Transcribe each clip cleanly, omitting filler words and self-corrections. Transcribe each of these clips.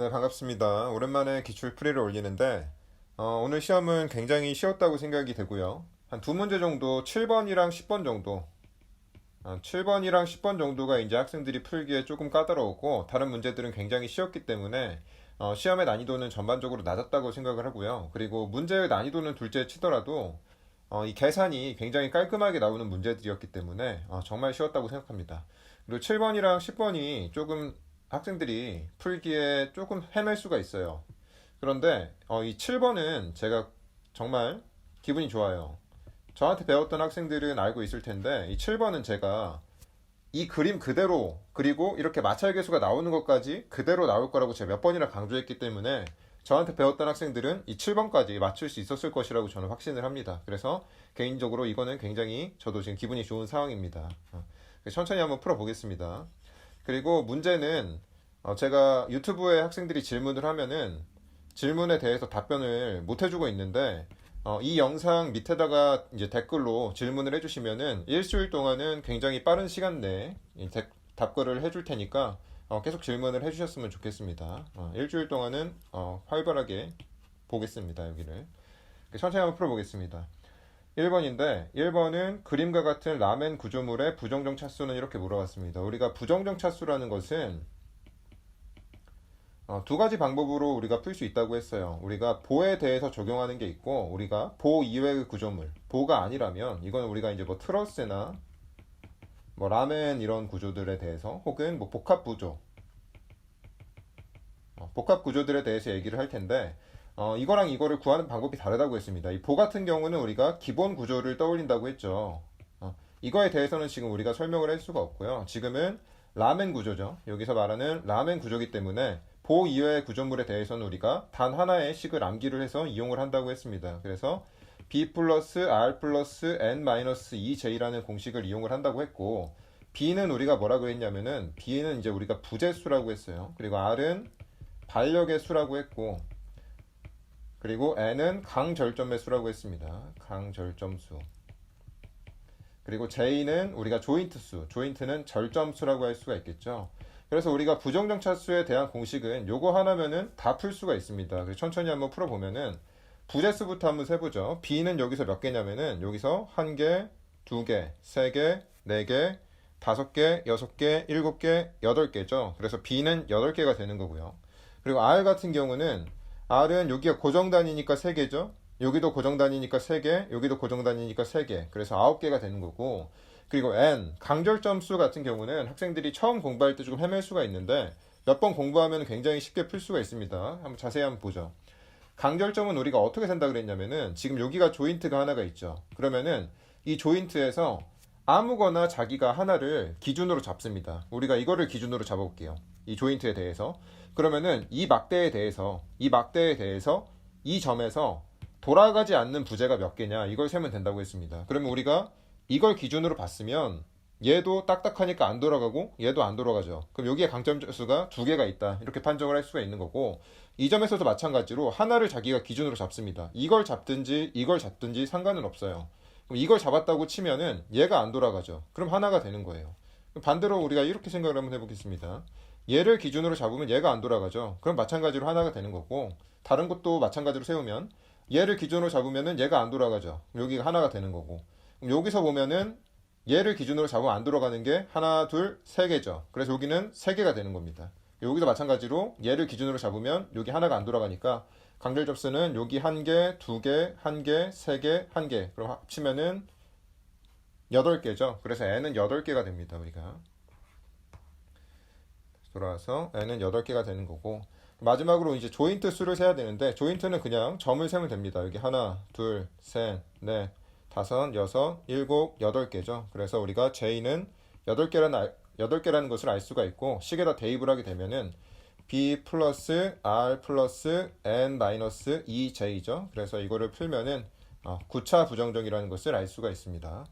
네, 반갑습니다. 오랜만에 기출 풀이를 올리는데, 오늘 시험은 굉장히 쉬웠다고 생각이 되고요. 한 두 문제 정도, 7번이랑 10번 정도, 7번이랑 10번 정도가 이제 학생들이 풀기에 조금 까다로웠고, 다른 문제들은 굉장히 쉬웠기 때문에, 시험의 난이도는 전반적으로 낮았다고 생각을 하고요. 그리고 문제의 난이도는 둘째 치더라도, 이 계산이 굉장히 깔끔하게 나오는 문제들이었기 때문에, 정말 쉬웠다고 생각합니다. 그리고 7번이랑 10번이 조금 학생들이 풀기에 조금 헤맬 수가 있어요. 그런데 이 7번은 제가 정말 기분이 좋아요. 저한테 배웠던 학생들은 알고 있을 텐데 이 7번은 제가 이 그림 그대로 그리고 이렇게 마찰계수가 나오는 것까지 그대로 나올 거라고 제가 몇 번이나 강조했기 때문에 저한테 배웠던 학생들은 이 7번까지 맞출 수 있었을 것이라고 저는 확신을 합니다. 그래서 개인적으로 이거는 굉장히 저도 지금 기분이 좋은 상황입니다. 천천히 한번 풀어보겠습니다. 그리고 문제는 제가 유튜브에 학생들이 질문을 하면은 질문에 대해서 답변을 못 해주고 있는데 이 영상 밑에다가 이제 댓글로 질문을 해주시면은 일주일 동안은 굉장히 빠른 시간 내에 답글을 해줄 테니까 계속 질문을 해주셨으면 좋겠습니다. 일주일 동안은 활발하게 보겠습니다. 여기를 천천히 한번 풀어보겠습니다. 1번인데 1번은 그림과 같은 라멘 구조물의 부정정 차수는 이렇게 물어봤습니다. 우리가 부정정 차수라는 것은 두 가지 방법으로 우리가 풀 수 있다고 했어요. 우리가 보에 대해서 적용하는 게 있고 우리가 보 이외의 구조물, 보가 아니라면 이건 우리가 이제 뭐 트러스나 뭐 라멘 이런 구조들에 대해서 혹은 뭐 복합 구조, 복합 구조들에 대해서 얘기를 할 텐데 이거랑 이거를 구하는 방법이 다르다고 했습니다. 이 보 같은 경우는 우리가 기본 구조를 떠올린다고 했죠. 이거에 대해서는 지금 우리가 설명을 할 수가 없고요. 지금은 라멘 구조죠. 여기서 말하는 라멘 구조이기 때문에 보 이외의 구조물에 대해서는 우리가 단 하나의 식을 암기를 해서 이용을 한다고 했습니다. 그래서 b 플러스 r 플러스 n 마이너스 2j라는 공식을 이용을 한다고 했고 b는 우리가 뭐라고 했냐면은 b는 이제 우리가 부재수라고 했어요. 그리고 r은 반력의 수라고 했고 그리고 n은 강절점의 수라고 했습니다. 강절점수. 그리고 j는 우리가 조인트수, 조인트는 절점수라고 할 수가 있겠죠. 그래서 우리가 부정정차수에 대한 공식은 요거 하나면은 다 풀 수가 있습니다. 그래서 천천히 한번 풀어보면은 부재수부터 한번 세보죠. b는 여기서 몇 개냐면은 여기서 한 개, 두 개, 세 개, 네 개, 다섯 개, 여섯 개, 일곱 개, 여덟 개죠. 그래서 b는 여덟 개가 되는 거고요. 그리고 r 같은 경우는 r은 여기가 고정단위니까 세 개죠. 여기도 고정단위니까 3개, 여기도 고정단위니까 3개. 그래서 9개가 되는 거고. 그리고 n, 강절점수 같은 경우는 학생들이 처음 공부할 때 조금 헤맬 수가 있는데 몇 번 공부하면 굉장히 쉽게 풀 수가 있습니다. 한번 자세히 한번 보죠. 강절점은 우리가 어떻게 생다 그랬냐면은 지금 여기가 조인트가 하나가 있죠. 그러면은 이 조인트에서 아무거나 자기가 하나를 기준으로 잡습니다. 우리가 이거를 기준으로 잡아볼게요. 이 조인트에 대해서. 그러면은 이 막대에 대해서 이 점에서 돌아가지 않는 부재가 몇 개냐 이걸 세면 된다고 했습니다. 그러면 우리가 이걸 기준으로 봤으면 얘도 딱딱하니까 안 돌아가고 얘도 안 돌아가죠. 그럼 여기에 강점수가 두 개가 있다 이렇게 판정을 할 수가 있는 거고 이 점에서도 마찬가지로 하나를 자기가 기준으로 잡습니다. 이걸 잡든지 이걸 잡든지 상관은 없어요. 그럼 이걸 잡았다고 치면은 얘가 안 돌아가죠. 그럼 하나가 되는 거예요. 반대로 우리가 이렇게 생각을 한번 해보겠습니다. 얘를 기준으로 잡으면 얘가 안 돌아가죠. 그럼 마찬가지로 하나가 되는 거고 다른 것도 마찬가지로 세우면 얘를 기준으로 잡으면은 얘가 안 돌아가죠. 여기가 하나가 되는 거고. 그럼 여기서 보면은 얘를 기준으로 잡으면 안 돌아가는 게 하나, 둘, 세 개죠. 그래서 여기는 세 개가 되는 겁니다. 여기도 마찬가지로 얘를 기준으로 잡으면 여기 하나가 안 돌아가니까 강절 접수는 여기 한 개, 두 개, 한 개, 세 개, 한 개. 그럼 합치면은 8개죠. 그래서 n은 8개가 됩니다. 우리가. 돌아와서 n은 8개가 되는 거고 마지막으로 이제 조인트 수를 세야 되는데 조인트는 그냥 점을 세면 됩니다. 여기 하나, 둘, 셋, 넷, 다섯, 여섯, 일곱, 여덟 개죠. 그래서 우리가 J는 8개라는 것을 알 수가 있고 식에다 대입을 하게 되면은 B 플러스 R 플러스 N 마이너스 2J죠. 그래서 이거를 풀면은 9차 부정정이라는 것을 알 수가 있습니다.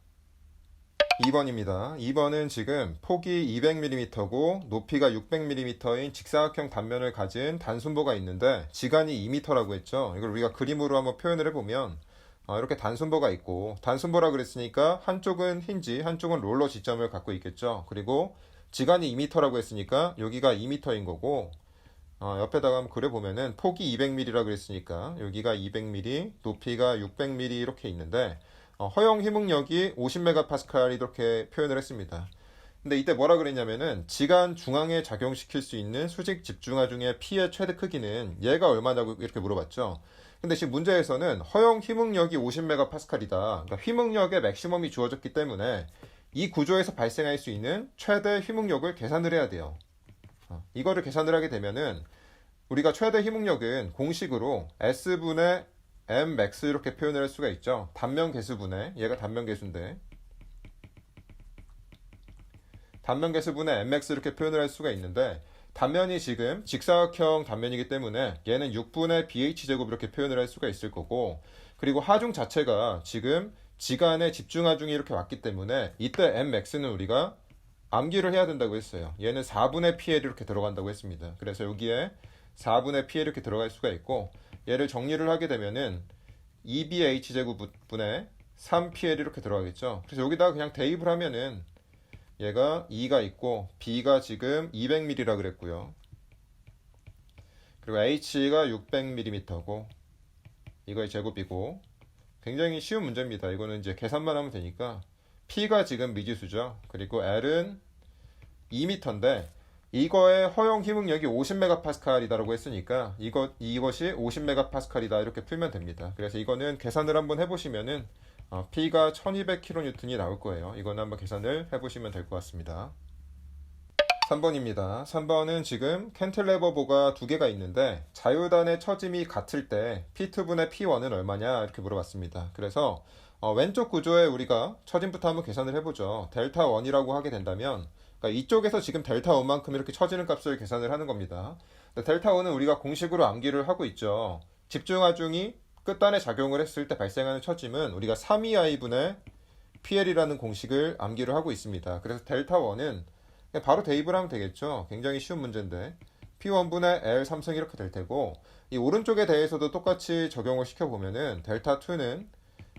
2번입니다. 2번은 지금 폭이 200mm고 높이가 600mm인 직사각형 단면을 가진 단순보가 있는데 지간이 2m라고 했죠. 이걸 우리가 그림으로 한번 표현을 해보면 이렇게 단순보가 있고 단순보라 그랬으니까 한쪽은 힌지, 한쪽은 롤러 지점을 갖고 있겠죠. 그리고 지간이 2m라고 했으니까 여기가 2m인 거고 옆에다가 한번 그려보면은 폭이 200mm라 그랬으니까 여기가 200mm, 높이가 600mm 이렇게 있는데 허용 힘응력이 50MPa 이렇게 표현을 했습니다. 근데 이때 뭐라 그랬냐면은 지간 중앙에 작용시킬 수 있는 수직 집중화 중에 P의 최대 크기는 얘가 얼마냐고 이렇게 물어봤죠. 근데 지금 문제에서는 허용 힘응력이 50MPa이다. 그러니까 힘응력의 맥시멈이 주어졌기 때문에 이 구조에서 발생할 수 있는 최대 힘응력을 계산을 해야 돼요. 이거를 계산을 하게 되면은 우리가 최대 힘응력은 공식으로 S분의 Mmax 이렇게 표현을 할 수가 있죠. 단면 계수분의 얘가 단면 계수인데 단면 계수분의 mx 이렇게 표현을 할 수가 있는데 단면이 지금 직사각형 단면이기 때문에 얘는 6분의 bh제곱 이렇게 표현을 할 수가 있을 거고 그리고 하중 자체가 지금 지간의 집중하중이 이렇게 왔기 때문에 이때 mx는 우리가 암기를 해야 된다고 했어요. 얘는 4분의 pl 이렇게 들어간다고 했습니다. 그래서 여기에 4분의 pl 이렇게 들어갈 수가 있고 얘를 정리를 하게 되면은 2bh제곱분의 3pl 이렇게 들어가겠죠. 그래서 여기다가 그냥 대입을 하면은 얘가 2가 있고 B가 지금 200mm라 그랬고요. 그리고 H가 600mm고 이거의 제곱이고 굉장히 쉬운 문제입니다. 이거는 이제 계산만 하면 되니까 P가 지금 미지수죠. 그리고 L은 2m인데 이거의 허용 힘응력이 50MPa이다라고 했으니까 이것이 50MPa이다 이렇게 풀면 됩니다. 그래서 이거는 계산을 한번 해보시면은 P가 1200kN이 나올 거예요. 이거는 한번 계산을 해보시면 될 것 같습니다. 3번입니다. 3번은 지금 캔틸레버보가 두 개가 있는데 자유단의 처짐이 같을 때 P2분의 P1은 얼마냐 이렇게 물어봤습니다. 그래서 왼쪽 구조에 우리가 처짐부터 한번 계산을 해보죠. 델타 1이라고 하게 된다면 그러니까 이쪽에서 지금 델타 1만큼 이렇게 처지는 값을 계산을 하는 겁니다. 델타 1은 우리가 공식으로 암기를 하고 있죠. 집중하중이 끝단에 작용을 했을 때 발생하는 처짐은 우리가 3EI분의 PL이라는 공식을 암기를 하고 있습니다. 그래서 델타 1은 바로 대입을 하면 되겠죠. 굉장히 쉬운 문제인데 P1분의 L 3승 이렇게 될 테고 이 오른쪽에 대해서도 똑같이 적용을 시켜보면은 델타 2는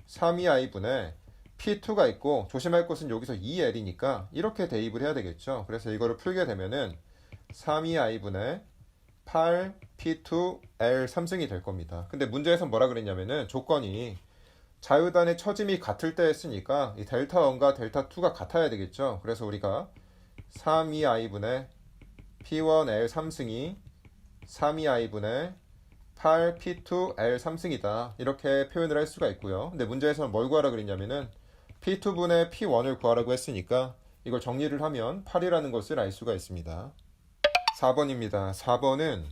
3EI분의 P2가 있고 조심할 것은 여기서 2L이니까 이렇게 대입을 해야 되겠죠. 그래서 이거를 풀게 되면은 3EI분의 8P2L 3승이 될 겁니다. 근데 문제에서 뭐라 그랬냐면은 조건이 자유단의 처짐이 같을 때 했으니까 이 델타 1과 델타 2가 같아야 되겠죠. 그래서 우리가 3EI분의 P1L 3승이 3EI분의 8P2L 3승이다 이렇게 표현을 할 수가 있고요. 근데 문제에서는 뭘 구하라 그랬냐면은 P2분의 P1을 구하라고 했으니까 이걸 정리를 하면 8이라는 것을 알 수가 있습니다. 4번입니다. 4번은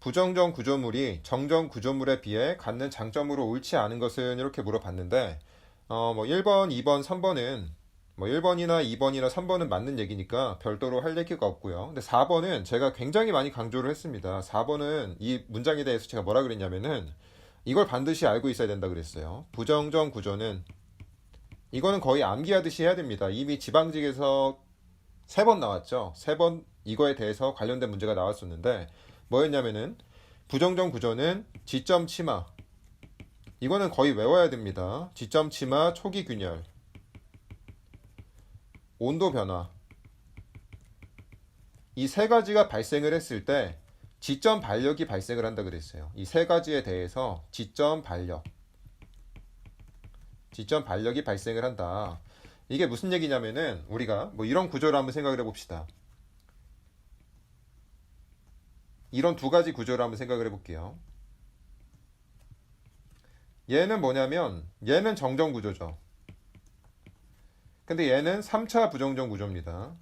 부정정 구조물이 정정 구조물에 비해 갖는 장점으로 옳지 않은 것은 이렇게 물어봤는데 1번, 2번, 3번은 1번이나 2번이나 3번은 맞는 얘기니까 별도로 할 얘기가 없고요. 근데 4번은 제가 굉장히 많이 강조를 했습니다. 4번은 이 문장에 대해서 제가 뭐라 그랬냐면은 이걸 반드시 알고 있어야 된다 그랬어요. 부정정 구조는 이거는 거의 암기하듯이 해야 됩니다. 이미 지방직에서 3번 나왔죠. 3번 이거에 대해서 관련된 문제가 나왔었는데 뭐였냐면은 부정정 구조는 지점 치마 이거는 거의 외워야 됩니다. 지점 치마, 초기 균열, 온도 변화 이 세 가지가 발생을 했을 때 지점 반력이 발생을 한다 그랬어요. 이 세 가지에 대해서 지점 반력이 발생을 한다. 이게 무슨 얘기냐면은 우리가 이런 구조를 한번 생각을 해봅시다. 이런 두 가지 구조를 한번 생각을 해볼게요. 얘는 뭐냐면 얘는 정정 구조죠. 근데 얘는 3차 부정정 구조입니다.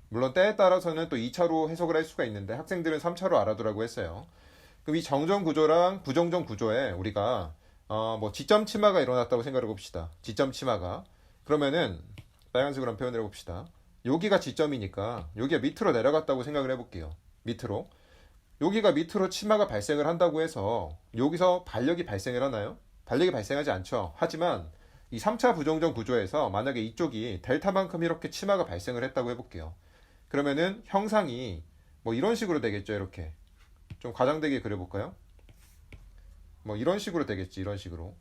물론 때에 따라서는 또 2차로 해석을 할 수가 있는데 학생들은 3차로 알아두라고 했어요. 그럼 이 정정 구조랑 부정정 구조에 우리가 지점 치마가 일어났다고 생각해 봅시다. 지점 치마가 그러면은 빨간색으로 한번 표현해 봅시다. 여기가 지점이니까 여기가 밑으로 내려갔다고 생각을 해볼게요. 밑으로 여기가 밑으로 치마가 발생을 한다고 해서 여기서 반력이 발생을 하나요? 반력이 발생하지 않죠. 하지만 이 3차 부정정 구조에서 만약에 이쪽이 델타만큼 이렇게 치마가 발생을 했다고 해볼게요. 그러면은 형상이 이런 식으로 되겠죠. 이렇게 좀 과장되게 그려볼까요? 이런 식으로 되겠지. 이런 식으로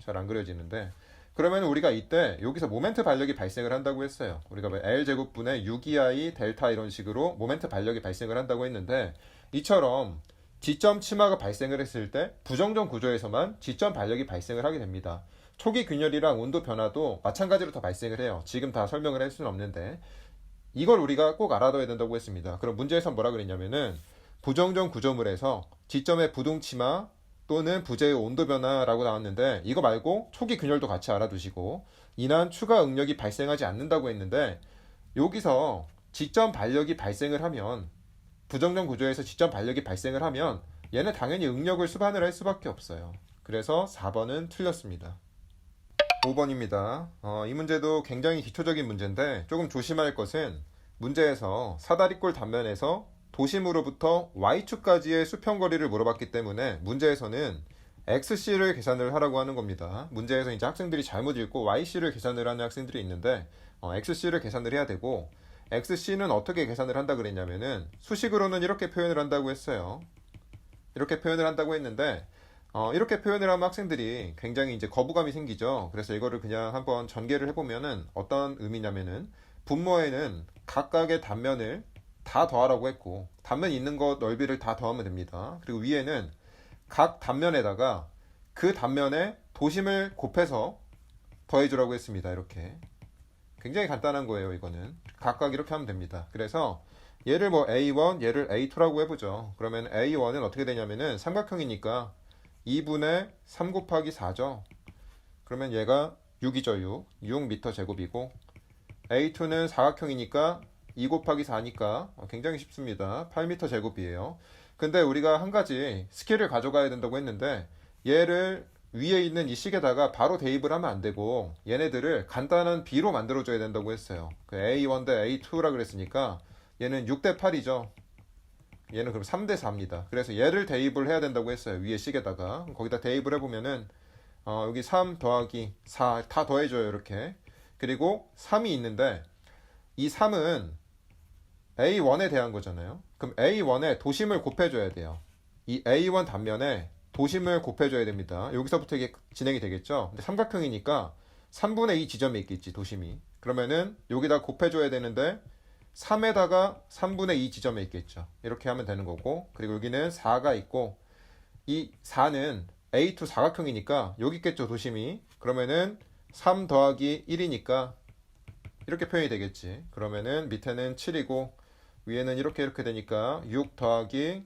잘 안 그려지는데 그러면 우리가 이때 여기서 모멘트 반력이 발생을 한다고 했어요. 우리가 뭐 L제곱분의 6EI 델타 이런 식으로 모멘트 반력이 발생을 한다고 했는데 이처럼 지점 치마가 발생을 했을 때 부정전 구조에서만 지점 반력이 발생을 하게 됩니다. 초기 균열이랑 온도 변화도 마찬가지로 다 발생을 해요. 지금 다 설명을 할 수는 없는데 이걸 우리가 꼭 알아둬야 된다고 했습니다. 그럼 문제에서 뭐라 그랬냐면은 부정전 구조물에서 지점의 부동 치마 또는 부재의 온도 변화라고 나왔는데 이거 말고 초기 균열도 같이 알아두시고 이난 추가 응력이 발생하지 않는다고 했는데 여기서 지점 반력이 발생을 하면 부정전 구조에서 지점 반력이 발생을 하면 얘는 당연히 응력을 수반을 할 수밖에 없어요. 그래서 4번은 틀렸습니다. 5번입니다. 이 문제도 굉장히 기초적인 문제인데 조금 조심할 것은 문제에서 사다리꼴 단면에서 도심으로부터 Y축까지의 수평거리를 물어봤기 때문에 문제에서는 XC를 계산을 하라고 하는 겁니다. 문제에서 이제 학생들이 잘못 읽고 YC를 계산을 하는 학생들이 있는데 XC를 계산을 해야 되고 XC는 어떻게 계산을 한다 그랬냐면은 수식으로는 이렇게 표현을 한다고 했어요. 이렇게 표현을 한다고 했는데 이렇게 표현을 하면 학생들이 굉장히 이제 거부감이 생기죠. 그래서 이거를 그냥 한번 전개를 해보면은 어떤 의미냐면은 분모에는 각각의 단면을 다 더하라고 했고 단면 있는 것 넓이를 다 더하면 됩니다. 그리고 위에는 각 단면에다가 그 단면에 도심을 곱해서 더해주라고 했습니다. 이렇게 굉장히 간단한 거예요. 이거는 각각 이렇게 하면 됩니다. 그래서 얘를 뭐 A1, 얘를 A2라고 해보죠. 그러면 A1은 어떻게 되냐면은 삼각형이니까 2분의 3 곱하기 4죠. 그러면 얘가 6이죠. 6m 제곱이고 A2는 사각형이니까 2 곱하기 4니까 굉장히 쉽습니다. 8m 제곱이에요. 근데 우리가 한 가지 스킬을 가져가야 된다고 했는데 얘를 위에 있는 이 식에다가 바로 대입을 하면 안 되고 얘네들을 간단한 B로 만들어줘야 된다고 했어요. A1 대 A2라 그랬으니까 얘는 6 대 8이죠. 얘는 그럼 3 대 4입니다. 그래서 얘를 대입을 해야 된다고 했어요. 위에 식에다가. 거기다 대입을 해보면은 여기 3 더하기 4 다 더해줘요. 이렇게. 그리고 3이 있는데 이 3은 A1에 대한 거잖아요. 그럼 A1에 도심을 곱해줘야 돼요. 이 A1 단면에 도심을 곱해줘야 됩니다. 여기서부터 이게 진행이 되겠죠. 근데 삼각형이니까 3분의 2 지점에 있겠지, 도심이. 그러면은 여기다 곱해줘야 되는데 3에다가 3분의 2 지점에 있겠죠. 이렇게 하면 되는 거고. 그리고 여기는 4가 있고 이 4는 A2 사각형이니까 여기 있겠죠, 도심이. 그러면은 3 더하기 1이니까 이렇게 표현이 되겠지. 그러면은 밑에는 7이고 위에는 이렇게 되니까 6 더하기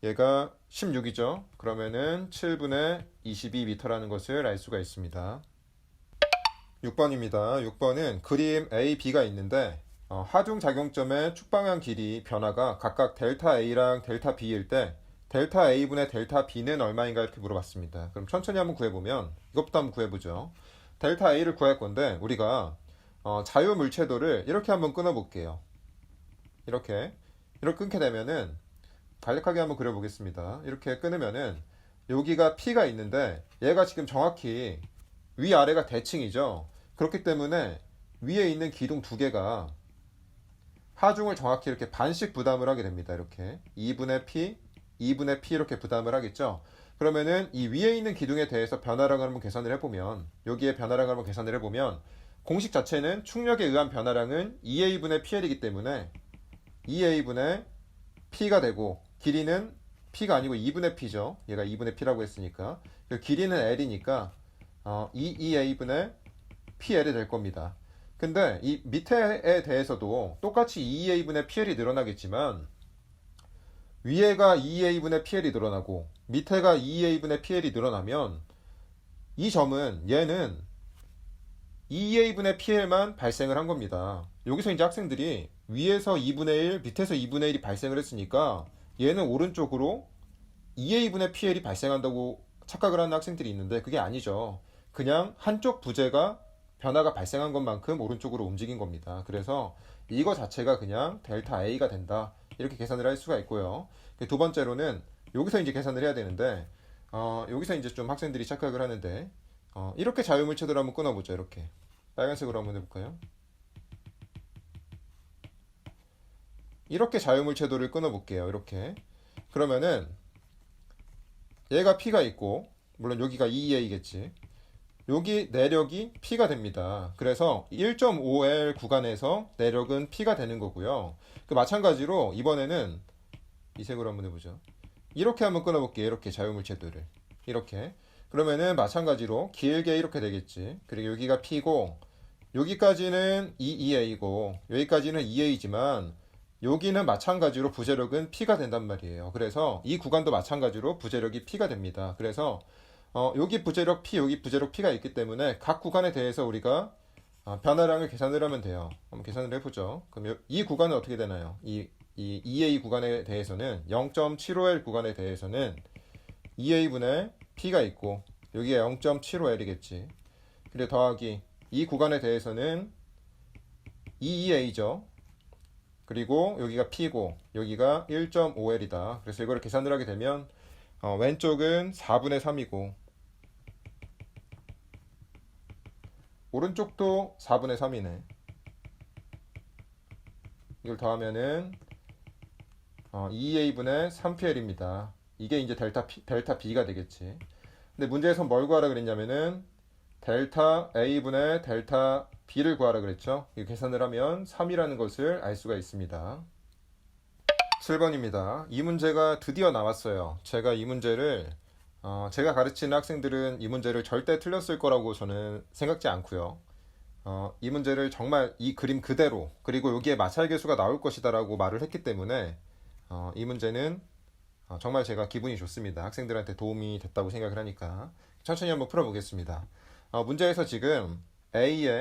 얘가 16이죠. 그러면은 7분의 22m라는 것을 알 수가 있습니다. 6번입니다. 6번은 그림 A, B가 있는데 하중 작용점의 축방향 길이 변화가 각각 델타 A랑 델타 B일 때 델타 A분의 델타 B는 얼마인가 이렇게 물어봤습니다. 그럼 천천히 한번 구해보면 이것부터 한번 구해보죠. 델타 A를 구할 건데 우리가 자유물체도를 이렇게 한번 끊어볼게요. 이렇게 끊게 되면은 간략하게 한번 그려보겠습니다. 이렇게 끊으면은 여기가 P가 있는데 얘가 지금 정확히 위아래가 대칭이죠. 그렇기 때문에 위에 있는 기둥 두 개가 하중을 정확히 이렇게 반씩 부담을 하게 됩니다. 이렇게 2분의 P, 2분의 P 이렇게 부담을 하겠죠. 그러면은 이 위에 있는 기둥에 대해서 변화량을 한번 계산을 해보면 여기에 변화량을 한번 계산을 해보면 공식 자체는 충력에 의한 변화량은 2A분의 PL이기 때문에 2A분의 P가 되고 길이는 P가 아니고 2분의 P죠. 얘가 2분의 P라고 했으니까 길이는 L이니까 2A분의 PL이 될 겁니다. 근데 이 밑에에 대해서도 똑같이 2A분의 PL이 늘어나겠지만 위에가 2A분의 PL이 늘어나고 밑에가 2A분의 PL이 늘어나면 이 점은 얘는 2A분의 PL만 발생을 한 겁니다. 여기서 이제 학생들이 위에서 2분의 1, 밑에서 2분의 1이 발생을 했으니까 얘는 오른쪽으로 2A분의 PL이 발생한다고 착각을 하는 학생들이 있는데 그게 아니죠. 그냥 한쪽 부재가 변화가 발생한 것만큼 오른쪽으로 움직인 겁니다. 그래서 이거 자체가 그냥 델타 A가 된다. 이렇게 계산을 할 수가 있고요. 두 번째로는 여기서 이제 계산을 해야 되는데 여기서 이제 좀 학생들이 착각을 하는데 이렇게 자유물체도를 한번 끊어보죠. 이렇게 빨간색으로 한번 해볼까요? 이렇게 자유물체도를 끊어볼게요. 이렇게 그러면은 얘가 P가 있고 물론 여기가 2A겠지. 여기 내력이 P가 됩니다. 그래서 1.5L 구간에서 내력은 P가 되는 거고요. 그 마찬가지로 이번에는 이 색으로 한번 해보죠. 이렇게 한번 끊어볼게요. 이렇게 자유물체들을. 이렇게. 그러면은 마찬가지로 길게 이렇게 되겠지. 그리고 여기가 P고, 여기까지는 2A고, 여기까지는 2A지만, 여기는 마찬가지로 부재력은 P가 된단 말이에요. 그래서 이 구간도 마찬가지로 부재력이 P가 됩니다. 그래서 여기 부재력 P, 여기 부재력 P가 있기 때문에 각 구간에 대해서 우리가 변화량을 계산을 하면 돼요. 한번 계산을 해보죠. 그럼 이 구간은 어떻게 되나요? 이 2A 구간에 대해서는 0.75L 구간에 대해서는 2A분의 P가 있고 여기가 0.75L이겠지. 그리고 더하기 이 구간에 대해서는 2A죠. 그리고 여기가 P고 여기가 1.5L이다. 그래서 이거를 계산을 하게 되면 왼쪽은 4분의 3이고 오른쪽도 4분의 3이네. 이걸 더하면은 2A분의 3PL입니다. 이게 이제 델타 B가 되겠지. 근데 문제에서 뭘 구하라 그랬냐면은 델타 A분의 델타 B를 구하라 그랬죠. 이 계산을 하면 3이라는 것을 알 수가 있습니다. 7번입니다. 이 문제가 드디어 나왔어요. 제가 이 문제를 제가 가르치는 학생들은 이 문제를 절대 틀렸을 거라고 저는 생각지 않고요. 이 문제를 정말 이 그림 그대로 그리고 여기에 마찰계수가 나올 것이다라고 말을 했기 때문에 이 문제는 정말 제가 기분이 좋습니다. 학생들한테 도움이 됐다고 생각을 하니까 천천히 한번 풀어보겠습니다. 문제에서 지금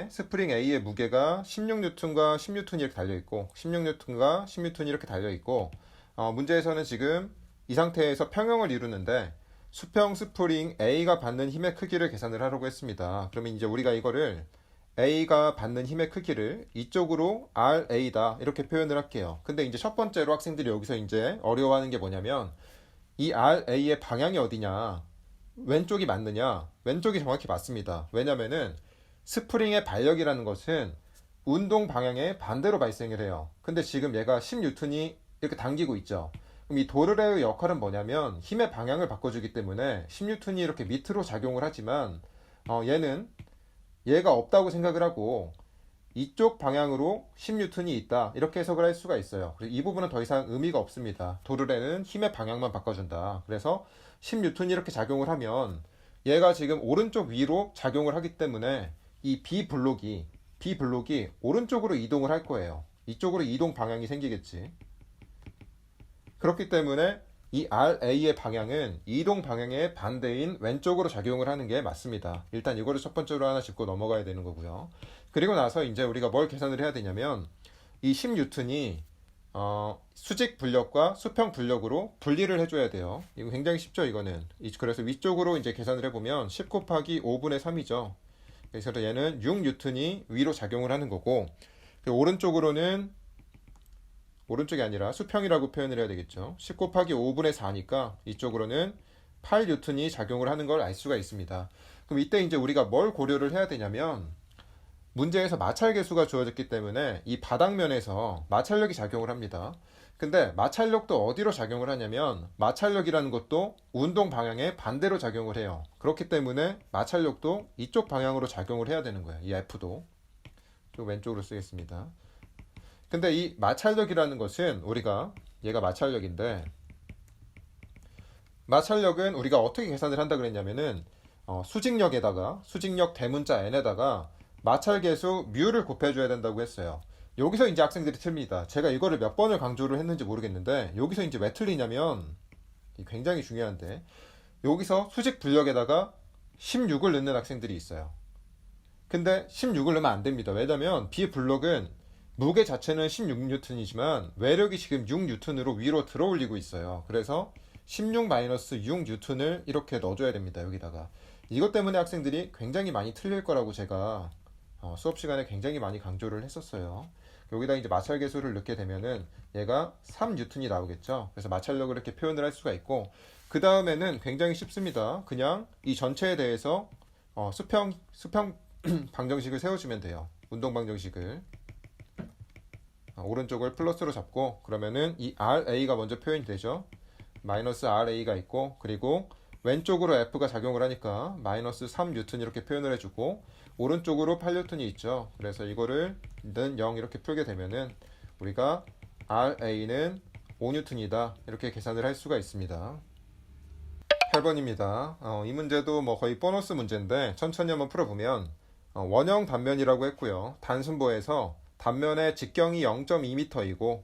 스프링 A의 무게가 16N과 10N 이렇게 달려있고 16N과 10N 이렇게 달려있고 문제에서는 지금 이 상태에서 평형을 이루는데 수평 스프링 A가 받는 힘의 크기를 계산을 하려고 했습니다. 그러면 이제 우리가 이거를 A가 받는 힘의 크기를 이쪽으로 RA다 이렇게 표현을 할게요. 근데 이제 첫 번째로 학생들이 여기서 이제 어려워하는 게 뭐냐면 이 RA의 방향이 어디냐? 왼쪽이 맞느냐? 왼쪽이 정확히 맞습니다. 왜냐면은 스프링의 발력이라는 것은 운동 방향의 반대로 발생을 해요. 근데 지금 얘가 10N이 이렇게 당기고 있죠. 그럼 이 도르래의 역할은 뭐냐면 힘의 방향을 바꿔주기 때문에 10N이 이렇게 밑으로 작용을 하지만 얘는 얘가 없다고 생각을 하고 이쪽 방향으로 10N이 있다 이렇게 해석을 할 수가 있어요. 그래서 이 부분은 더 이상 의미가 없습니다. 도르래는 힘의 방향만 바꿔준다. 그래서 10N이 이렇게 작용을 하면 얘가 지금 오른쪽 위로 작용을 하기 때문에 이 B 블록이 오른쪽으로 이동을 할 거예요. 이쪽으로 이동 방향이 생기겠지. 그렇기 때문에 이 RA의 방향은 이동 방향의 반대인 왼쪽으로 작용을 하는 게 맞습니다. 일단 이거를 첫 번째로 하나 짚고 넘어가야 되는 거고요. 그리고 나서 이제 우리가 뭘 계산을 해야 되냐면 이 10N이 수직 분력과 수평 분력으로 분리를 해줘야 돼요. 이거 굉장히 쉽죠, 이거는. 그래서 위쪽으로 이제 계산을 해보면 10 곱하기 5분의 3이죠. 그래서 얘는 6N이 위로 작용을 하는 거고, 오른쪽으로는 오른쪽이 아니라 수평이라고 표현을 해야 되겠죠. 10 곱하기 5분의 4니까 이쪽으로는 8N이 작용을 하는 걸 알 수가 있습니다. 그럼 이때 이제 우리가 뭘 고려를 해야 되냐면 문제에서 마찰계수가 주어졌기 때문에 이 바닥면에서 마찰력이 작용을 합니다. 근데 마찰력도 어디로 작용을 하냐면 마찰력이라는 것도 운동 방향의 반대로 작용을 해요. 그렇기 때문에 마찰력도 이쪽 방향으로 작용을 해야 되는 거예요. 이 F도. 좀 왼쪽으로 쓰겠습니다. 근데 이 마찰력이라는 것은 우리가 얘가 마찰력인데 마찰력은 우리가 어떻게 계산을 한다 그랬냐면은 수직력 대문자 n에다가 마찰계수 뮤를 곱해줘야 된다고 했어요. 여기서 이제 학생들이 틀립니다. 제가 이거를 몇 번을 강조를 했는지 모르겠는데 여기서 이제 왜 틀리냐면 굉장히 중요한데 여기서 수직 분력에다가 16을 넣는 학생들이 있어요. 근데 16을 넣으면 안 됩니다. 왜냐면 B 블록은 무게 자체는 16N이지만 외력이 지금 6N으로 위로 들어 올리고 있어요. 그래서 16-6N을 이렇게 넣어줘야 됩니다. 여기다가. 이것 때문에 학생들이 굉장히 많이 틀릴 거라고 제가 수업 시간에 굉장히 많이 강조를 했었어요. 여기다 이제 마찰계수를 넣게 되면은 얘가 3N이 나오겠죠. 그래서 마찰력을 이렇게 표현을 할 수가 있고 그 다음에는 굉장히 쉽습니다. 그냥 이 전체에 대해서 수평 방정식을 세워주면 돼요. 운동 방정식을 오른쪽을 플러스로 잡고 그러면은 이 RA가 먼저 표현이 되죠. 마이너스 RA가 있고 그리고 왼쪽으로 F가 작용을 하니까 마이너스 3뉴턴 이렇게 표현을 해주고 오른쪽으로 8뉴턴이 있죠. 그래서 이거를 는 0 이렇게 풀게 되면은 우리가 RA는 5뉴턴이다 이렇게 계산을 할 수가 있습니다. 8번입니다. 이 문제도 뭐 거의 보너스 문제인데 천천히 한번 풀어보면 원형 단면이라고 했고요. 단순보에서 단면의 직경이 0.2m이고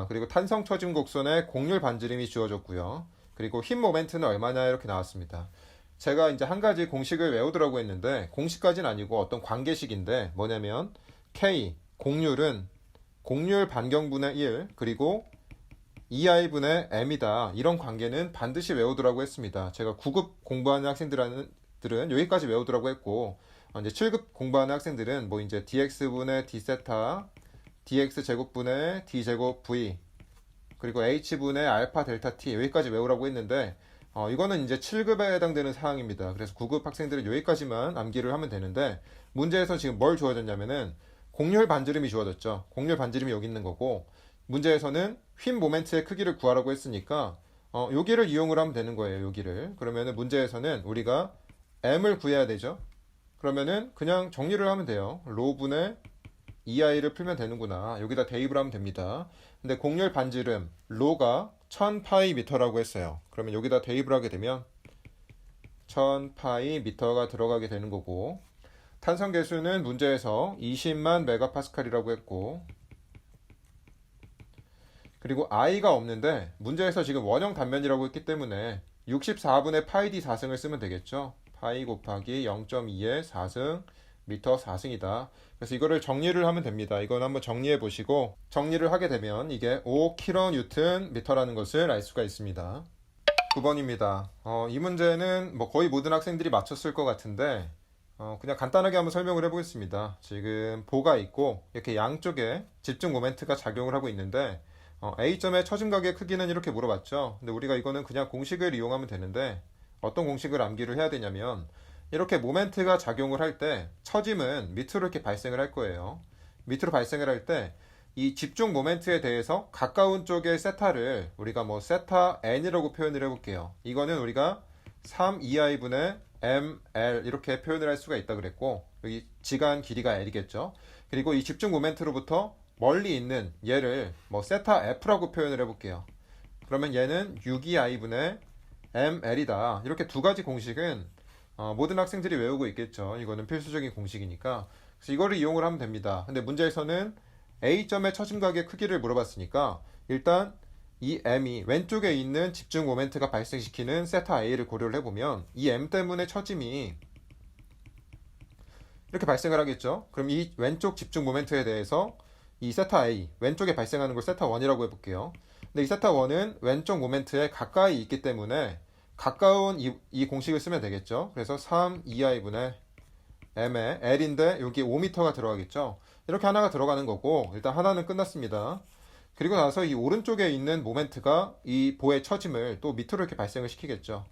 그리고 탄성 처짐 곡선에 곡률 반지름이 주어졌고요. 그리고 힘 모멘트는 얼마냐 이렇게 나왔습니다. 제가 이제 한 가지 공식을 외우더라고 했는데 공식까지는 아니고 어떤 관계식인데 뭐냐면 K 곡률은 곡률 반경분의 1 그리고 EI분의 M이다. 이런 관계는 반드시 외우더라고 했습니다. 제가 9급 공부하는 학생들은 여기까지 외우더라고 했고 이제 7급 공부하는 학생들은 뭐 이제 dx분의 d세타 dx 제곱분의 d제곱 v 그리고 h분의 알파 델타 t 여기까지 외우라고 했는데 이거는 이제 7급에 해당되는 사항입니다. 그래서 9급 학생들은 여기까지만 암기를 하면 되는데 문제에서 지금 뭘 주어졌냐면은 곡률 반지름이 주어졌죠. 곡률 반지름이 여기 있는 거고 문제에서는 휨 모멘트의 크기를 구하라고 했으니까 여기를 이용을 하면 되는 거예요. 여기를. 그러면은 문제에서는 우리가 m을 구해야 되죠. 그러면은 그냥 정리를 하면 돼요. 로분의 EI를 풀면 되는구나. 여기다 대입을 하면 됩니다. 근데 곡률 반지름 로가 1000파이미터라고 했어요. 그러면 여기다 대입을 하게 되면 1000파이미터가 들어가게 되는 거고 탄성 계수는 문제에서 20만 메가파스칼이라고 했고 그리고 I가 없는데 문제에서 지금 원형 단면이라고 했기 때문에 64분의 파이 D 4승을 쓰면 되겠죠. 파이 곱하기 0.2의 4승 미터 4승이다. 그래서 이거를 정리를 하면 됩니다. 이건 한번 정리해 보시고 정리를 하게 되면 이게 5kN 미터라는 것을 알 수가 있습니다. 9번입니다. 이 문제는 뭐 거의 모든 학생들이 맞췄을 것 같은데 그냥 간단하게 한번 설명을 해보겠습니다. 지금 보가 있고 이렇게 양쪽에 집중 모멘트가 작용을 하고 있는데 A점의 처짐각의 크기는 이렇게 물어봤죠. 근데 우리가 이거는 그냥 공식을 이용하면 되는데 어떤 공식을 암기를 해야 되냐면 이렇게 모멘트가 작용을 할 때 처짐은 밑으로 이렇게 발생을 할 거예요. 밑으로 발생을 할 때 이 집중 모멘트에 대해서 가까운 쪽의 세타를 우리가 뭐 세타 n이라고 표현을 해볼게요. 이거는 우리가 3EI분의 ml 이렇게 표현을 할 수가 있다 그랬고 여기 지간 길이가 l이겠죠. 그리고 이 집중 모멘트로부터 멀리 있는 얘를 뭐 세타 f라고 표현을 해볼게요. 그러면 얘는 6EI분의 ml이다. 이렇게 두 가지 공식은 모든 학생들이 외우고 있겠죠. 이거는 필수적인 공식이니까. 그래서 이거를 이용을 하면 됩니다. 근데 문제에서는 A점의 처짐각의 크기를 물어봤으니까 일단 이 M이 왼쪽에 있는 집중 모멘트가 발생시키는 세타 A를 고려를 해보면 이 M 때문에 처짐이 이렇게 발생을 하겠죠. 그럼 이 왼쪽 집중 모멘트에 대해서 이 세타 A, 왼쪽에 발생하는 걸 세타 1이라고 해볼게요. 근데 이 세타 1은 왼쪽 모멘트에 가까이 있기 때문에 가까운 이 공식을 쓰면 되겠죠. 그래서 3EI분의 M에 L인데 여기 5m가 들어가겠죠. 이렇게 하나가 들어가는 거고 일단 하나는 끝났습니다. 그리고 나서 이 오른쪽에 있는 모멘트가 이 보의 처짐을 또 밑으로 이렇게 발생을 시키겠죠.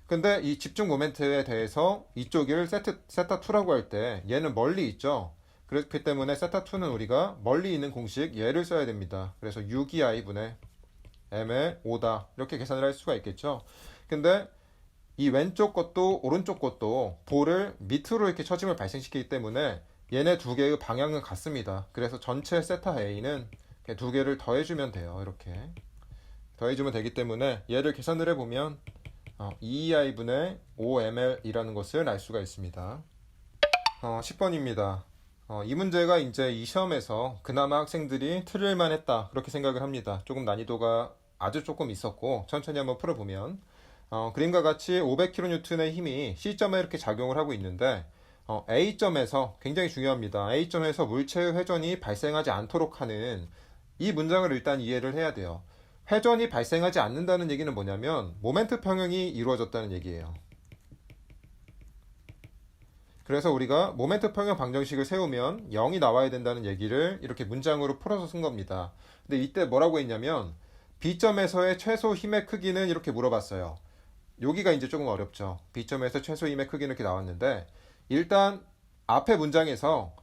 근데 이 집중 모멘트에 대해서 이쪽을 세타2라고 할 때 얘는 멀리 있죠. 그렇기 때문에 세타2는 우리가 멀리 있는 공식 얘를 써야 됩니다. 그래서 6EI분의 M의 5다 이렇게 계산을 할 수가 있겠죠. 근데 이 왼쪽 것도 오른쪽 것도 볼을 밑으로 이렇게 처짐을 발생시키기 때문에 얘네 두 개의 방향은 같습니다. 그래서 전체 세타 A는 두 개를 더해주면 돼요. 이렇게 더해주면 되기 때문에 얘를 계산을 해보면 2EI분의 5ml이라는 것을 알 수가 있습니다. 10번입니다. 이 문제가 이제 이 시험에서 그나마 학생들이 틀릴만 했다 그렇게 생각을 합니다. 조금 난이도가 아주 조금 있었고 천천히 한번 풀어보면 그림과 같이 500kN의 힘이 C점에 이렇게 작용을 하고 있는데 A점에서 굉장히 중요합니다. A점에서 물체의 회전이 발생하지 않도록 하는 이 문장을 일단 이해를 해야 돼요. 회전이 발생하지 않는다는 얘기는 뭐냐면 모멘트 평형이 이루어졌다는 얘기예요. 그래서 우리가 모멘트 평형 방정식을 세우면 0이 나와야 된다는 얘기를 이렇게 문장으로 풀어서 쓴 겁니다. 근데 이때 뭐라고 했냐면 B점에서의 최소 힘의 크기는 이렇게 물어봤어요. 여기가 이제 조금 어렵죠. B점에서 최소 힘의 크기는 이렇게 나왔는데 일단 앞에 문장에서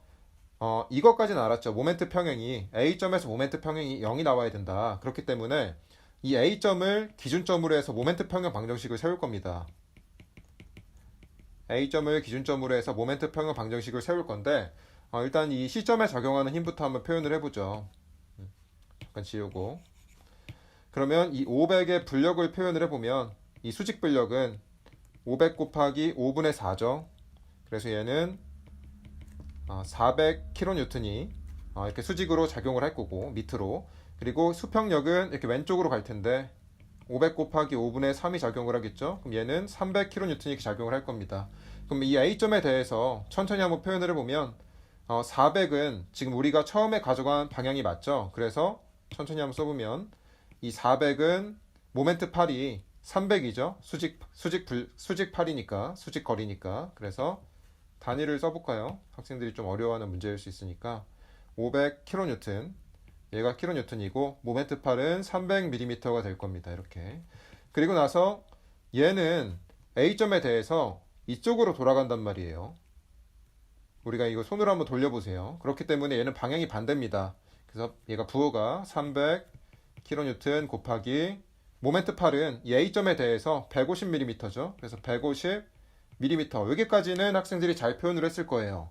이것까지는 알았죠. 모멘트 평형이 A점에서 모멘트 평형이 0이 나와야 된다. 그렇기 때문에 이 A점을 기준점으로 해서 모멘트 평형 방정식을 세울 겁니다. A점을 기준점으로 해서 모멘트 평형 방정식을 세울 건데 일단 이 시점에 작용하는 힘부터 한번 표현을 해보죠. 잠깐 지우고. 그러면 이 500의 불력을 표현을 해보면 이 수직 불력은 500 곱하기 5분의 4죠. 그래서 얘는 400kN이 이렇게 수직으로 작용을 할 거고 밑으로. 그리고 수평력은 이렇게 왼쪽으로 갈 텐데 500 곱하기 5분의 3이 작용을 하겠죠. 그럼 얘는 300kN이 이렇게 작용을 할 겁니다. 그럼 이 A점에 대해서 천천히 한번 표현을 해보면 400은 지금 우리가 처음에 가져간 방향이 맞죠. 그래서 천천히 한번 써보면 이 400은 모멘트 팔이 300이죠. 수직 팔이니까, 수직 거리니까. 그래서 단위를 써볼까요? 학생들이 좀 어려워하는 문제일 수 있으니까 500kN, 얘가 킬로뉴턴이고 모멘트 팔은 300mm가 될 겁니다. 이렇게. 그리고 나서 얘는 A점에 대해서 이쪽으로 돌아간단 말이에요. 우리가 이거 손으로 한번 돌려보세요. 그렇기 때문에 얘는 방향이 반대입니다. 그래서 얘가 부호가 300kN 곱하기 모멘트 팔은 이 A점에 대해서 150mm죠. 그래서 150mm. 여기까지는 학생들이 잘 표현을 했을 거예요.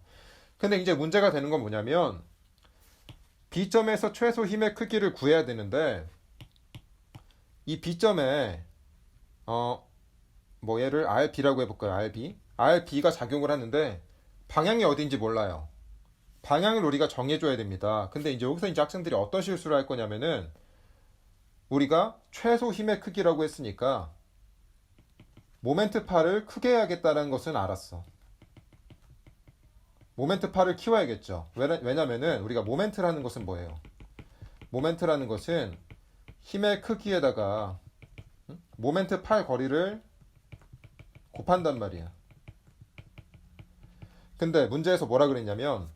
근데 이제 문제가 되는 건 뭐냐면 B점에서 최소 힘의 크기를 구해야 되는데 이 B점에 얘를 RB라고 해볼까요? RB가 작용을 하는데 방향이 어딘지 몰라요. 방향을 우리가 정해줘야 됩니다. 근데 이제 여기서 이제 학생들이 어떤 실수를 할 거냐면은 우리가 최소 힘의 크기라고 했으니까 모멘트 팔을 크게 해야겠다는 것은 알았어. 모멘트 팔을 키워야겠죠. 왜냐면은 우리가 모멘트라는 것은 뭐예요? 모멘트라는 것은 힘의 크기에다가 모멘트 팔 거리를 곱한단 말이야. 근데 문제에서 뭐라 그랬냐면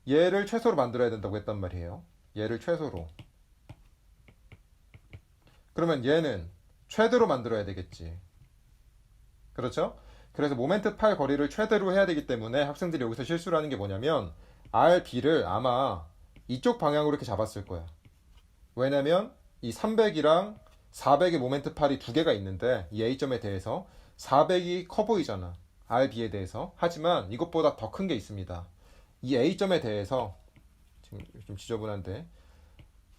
얘를 최소로 만들어야 된다고 했단 말이에요. 얘를 최소로. 그러면 얘는 최대로 만들어야 되겠지. 그렇죠? 그래서 모멘트 팔 거리를 최대로 해야 되기 때문에 학생들이 여기서 실수를 하는 게 뭐냐면 RB를 아마 이쪽 방향으로 이렇게 잡았을 거야. 왜냐면 이 300이랑 400의 모멘트 팔이 두 개가 있는데 이 A점에 대해서 400이 커 보이잖아. RB에 대해서. 하지만 이것보다 더 큰 게 있습니다. 이 A점에 대해서 지금 좀 지저분한데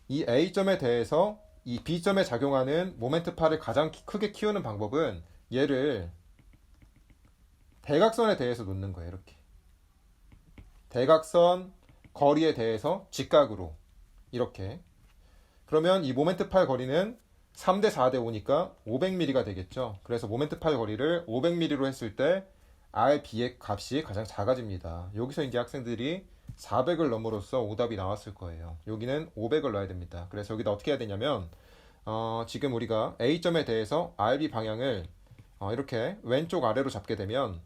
이 A점에 대해서 이 B점에 작용하는 모멘트 팔을 가장 크게 키우는 방법은 얘를 대각선에 대해서 놓는 거예요. 이렇게 대각선 거리에 대해서 직각으로 이렇게. 그러면 이 모멘트 팔 거리는 3대 4대 5니까 500mm가 되겠죠. 그래서 모멘트 팔 거리를 500mm로 했을 때 RB의 값이 가장 작아집니다. 여기서 이제 학생들이 400을 넣음으로써 오답이 나왔을 거예요. 여기는 500을 넣어야 됩니다. 그래서 여기다 어떻게 해야 되냐면 지금 우리가 A점에 대해서 RB 방향을 이렇게 왼쪽 아래로 잡게 되면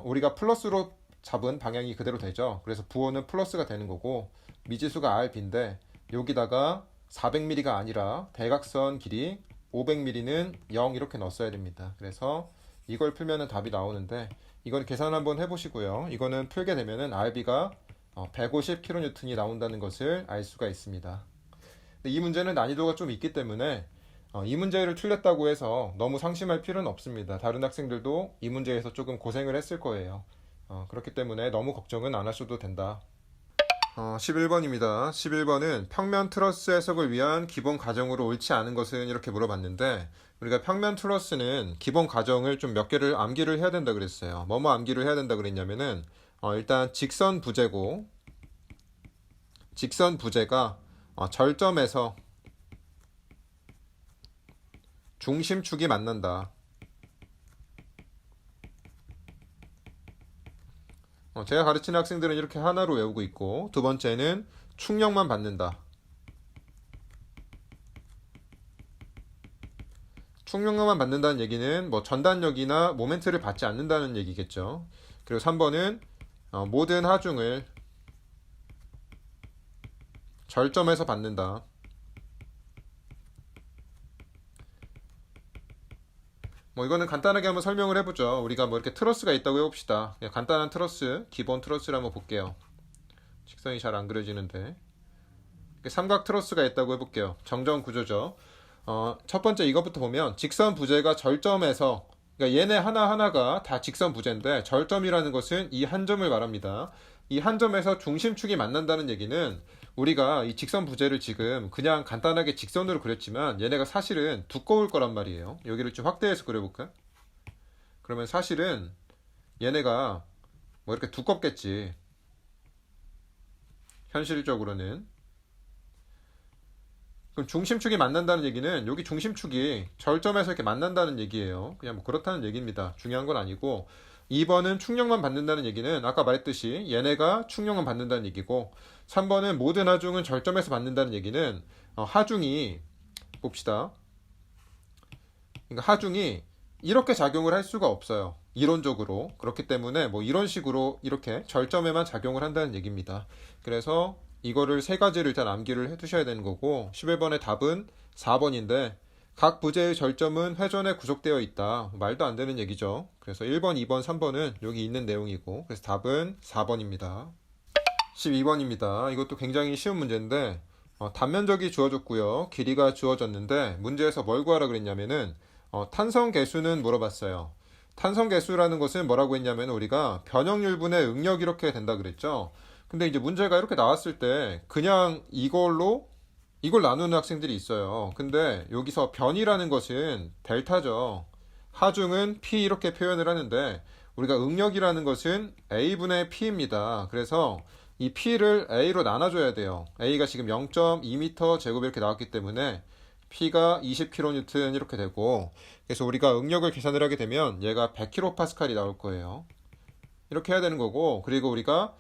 우리가 플러스로 잡은 방향이 그대로 되죠. 그래서 부호는 플러스가 되는 거고 미지수가 RB인데 여기다가 400mm가 아니라 대각선 길이 500mm는 0 이렇게 넣었어야 됩니다. 그래서 이걸 풀면은 답이 나오는데 이건 계산 한번 해보시고요. 이거는 풀게 되면은 RB가 150kN이 나온다는 것을 알 수가 있습니다. 근데 이 문제는 난이도가 좀 있기 때문에 이 문제를 틀렸다고 해서 너무 상심할 필요는 없습니다. 다른 학생들도 이 문제에서 조금 고생을 했을 거예요. 그렇기 때문에 너무 걱정은 안 하셔도 된다. 11번입니다. 11번은 평면 트러스 해석을 위한 기본 가정으로 옳지 않은 것은 이렇게 물어봤는데 우리가 평면 트러스는 기본 가정을 좀 몇 개를 암기를 해야 된다 그랬어요. 뭐뭐 암기를 해야 된다 그랬냐면은 일단 직선 부재고 직선 부재가 절점에서 중심축이 만난다. 제가 가르치는 학생들은 이렇게 하나로 외우고 있고 두 번째는 충격만 받는다. 충격만 받는다는 얘기는 뭐 전단력이나 모멘트를 받지 않는다는 얘기겠죠. 그리고 3번은 모든 하중을 절점에서 받는다. 뭐 이거는 간단하게 한번 설명을 해보죠. 우리가 뭐 이렇게 트러스가 있다고 해봅시다. 그냥 간단한 트러스, 기본 트러스를 한번 볼게요. 직선이 잘 안 그려지는데 삼각 트러스가 있다고 해볼게요. 정정 구조죠. 첫 번째 이것부터 보면 직선 부재가 절점에서 그러니까 얘네 하나하나가 다 직선 부재인데 절점이라는 것은 이 한 점을 말합니다. 이 한 점에서 중심축이 만난다는 얘기는 우리가 이 직선 부재를 지금 그냥 간단하게 직선으로 그렸지만 얘네가 사실은 두꺼울 거란 말이에요. 여기를 좀 확대해서 그려볼까? 그러면 사실은 얘네가 뭐 이렇게 두껍겠지. 현실적으로는. 그럼 중심축이 만난다는 얘기는 여기 중심축이 절점에서 이렇게 만난다는 얘기예요. 그냥 뭐 그렇다는 얘기입니다. 중요한 건 아니고 2번은 충격만 받는다는 얘기는 아까 말했듯이 얘네가 충격만 받는다는 얘기고 3번은 모든 하중은 절점에서 받는다는 얘기는 하중이 봅시다. 그러니까 하중이 이렇게 작용을 할 수가 없어요. 이론적으로. 그렇기 때문에 뭐 이런 식으로 이렇게 절점에만 작용을 한다는 얘기입니다. 그래서 이거를 세 가지를 일단 암기를 해 두셔야 되는 거고 11번의 답은 4번인데 각 부재의 절점은 회전에 구속되어 있다. 말도 안 되는 얘기죠. 그래서 1번, 2번, 3번은 여기 있는 내용이고 그래서 답은 4번입니다. 12번입니다. 이것도 굉장히 쉬운 문제인데 단면적이 주어졌고요. 길이가 주어졌는데 문제에서 뭘 구하라 그랬냐면은 탄성 계수는 물어봤어요. 탄성 계수라는 것은 뭐라고 했냐면 우리가 변형률분의 응력 이렇게 된다 그랬죠. 근데 이제 문제가 이렇게 나왔을 때 그냥 이걸 나누는 학생들이 있어요. 근데 여기서 변이라는 것은 델타죠. 하중은 P 이렇게 표현을 하는데 우리가 응력이라는 것은 A분의 P입니다. 그래서 이 P를 A로 나눠줘야 돼요. A가 지금 0.2m 제곱 이렇게 나왔기 때문에 P가 20kN 이렇게 되고 그래서 우리가 응력을 계산을 하게 되면 얘가 100kPa이 나올 거예요. 이렇게 해야 되는 거고 그리고 우리가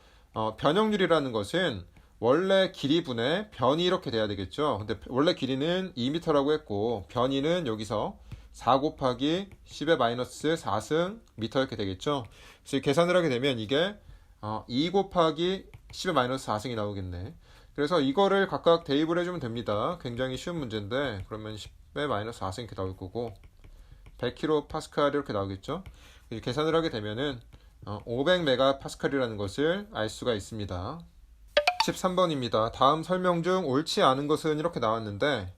변형률이라는 것은 원래 길이분의 변이 이렇게 돼야 되겠죠. 근데 원래 길이는 2m라고 했고 변이는 여기서 4 곱하기 10의 마이너스 4승 미터 이렇게 되겠죠. 그래서 계산을 하게 되면 이게 2 곱하기 10의 마이너스 4승이 나오겠네. 그래서 이거를 각각 대입을 해주면 됩니다. 굉장히 쉬운 문제인데 그러면 10의 마이너스 4승 이렇게 나올 거고 100kPa 이렇게 나오겠죠. 계산을 하게 되면은 500MPa이라는 것을 알 수가 있습니다. 13번입니다. 다음 설명 중 옳지 않은 것은 이렇게 나왔는데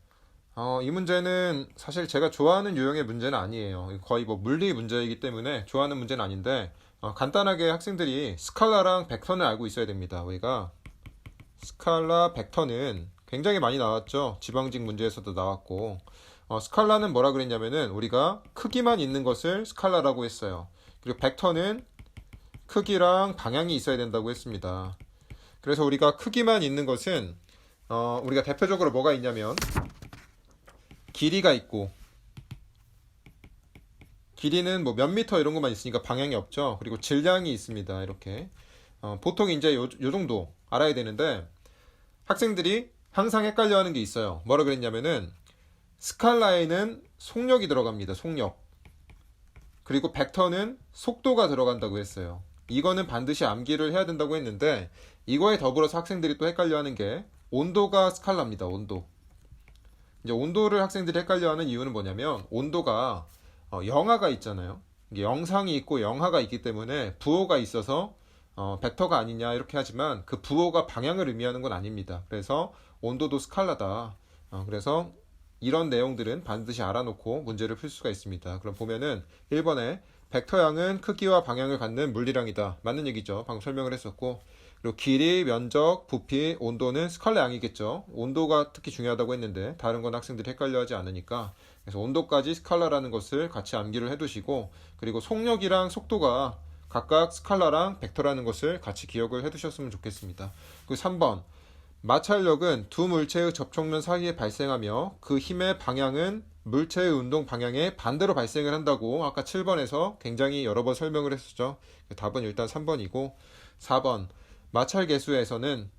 이 문제는 사실 제가 좋아하는 유형의 문제는 아니에요. 거의 뭐 물리 문제이기 때문에 좋아하는 문제는 아닌데 간단하게 학생들이 스칼라랑 벡터는 알고 있어야 됩니다. 우리가 스칼라, 벡터는 굉장히 많이 나왔죠. 지방직 문제에서도 나왔고 스칼라는 뭐라 그랬냐면은 우리가 크기만 있는 것을 스칼라라고 했어요. 그리고 벡터는 크기랑 방향이 있어야 된다고 했습니다. 그래서 우리가 크기만 있는 것은 우리가 대표적으로 뭐가 있냐면 길이가 있고 길이는 뭐 몇 미터 이런 것만 있으니까 방향이 없죠. 그리고 질량이 있습니다. 이렇게 보통 이제 요 정도 알아야 되는데 학생들이 항상 헷갈려하는 게 있어요. 뭐라 그랬냐면은 스칼라에는 속력이 들어갑니다. 속력. 그리고 벡터는 속도가 들어간다고 했어요. 이거는 반드시 암기를 해야 된다고 했는데 이거에 더불어서 학생들이 또 헷갈려하는 게 온도가 스칼라입니다. 온도. 이제 온도를 학생들이 헷갈려하는 이유는 뭐냐면 온도가 영하가 있잖아요. 이게 영상이 있고 영하가 있기 때문에 부호가 있어서 벡터가 아니냐 이렇게 하지만 그 부호가 방향을 의미하는 건 아닙니다. 그래서 온도도 스칼라다. 그래서 이런 내용들은 반드시 알아놓고 문제를 풀 수가 있습니다. 그럼 보면은 1번에 벡터양은 크기와 방향을 갖는 물리량이다. 맞는 얘기죠. 방금 설명을 했었고 그리고 길이, 면적, 부피, 온도는 스칼라 양이겠죠. 온도가 특히 중요하다고 했는데 다른 건 학생들이 헷갈려하지 않으니까 그래서 온도까지 스칼라라는 것을 같이 암기를 해두시고 그리고 속력이랑 속도가 각각 스칼라랑 벡터라는 것을 같이 기억을 해두셨으면 좋겠습니다. 그리고 3번 마찰력은 두 물체의 접촉면 사이에 발생하며 그 힘의 방향은 물체의 운동 방향에 반대로 발생을 한다고 아까 7번에서 굉장히 여러 번 설명을 했었죠. 답은 일단 3번이고 4번 마찰 계수에서는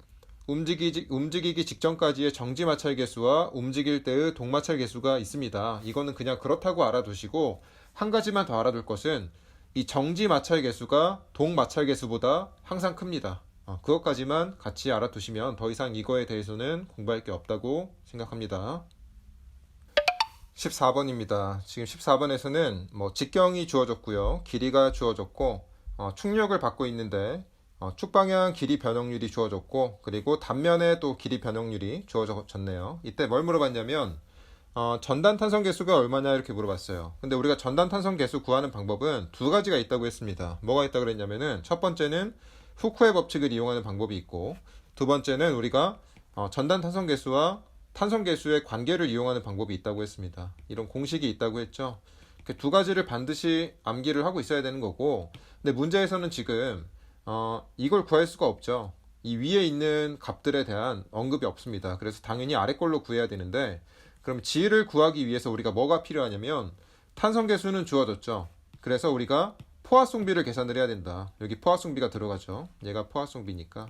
움직이기 직전까지의 정지 마찰 계수와 움직일 때의 동마찰 계수가 있습니다. 이거는 그냥 그렇다고 알아두시고 한 가지만 더 알아둘 것은 이 정지 마찰 계수가 동마찰 계수보다 항상 큽니다. 그것까지만 같이 알아두시면 더 이상 이거에 대해서는 공부할 게 없다고 생각합니다. 14번입니다. 지금 14번에서는 뭐 직경이 주어졌고요. 길이가 주어졌고 축력을 받고 있는데 축방향 길이 변형률이 주어졌고 그리고 단면에 또 길이 변형률이 주어졌네요. 이때 뭘 물어봤냐면 전단 탄성 계수가 얼마냐 이렇게 물어봤어요. 근데 우리가 전단 탄성 계수 구하는 방법은 두 가지가 있다고 했습니다. 뭐가 있다 그랬냐면은 첫 번째는 후쿠의 법칙을 이용하는 방법이 있고 두 번째는 우리가 전단 탄성 계수와 탄성 계수의 관계를 이용하는 방법이 있다고 했습니다. 이런 공식이 있다고 했죠. 그 두 가지를 반드시 암기를 하고 있어야 되는 거고 근데 문제에서는 지금 이걸 구할 수가 없죠. 이 위에 있는 값들에 대한 언급이 없습니다. 그래서 당연히 아래 걸로 구해야 되는데 그럼 G를 구하기 위해서 우리가 뭐가 필요하냐면 탄성계수는 주어졌죠. 그래서 우리가 포화송비를 계산을 해야 된다. 여기 포화송비가 들어가죠. 얘가 포화송비니까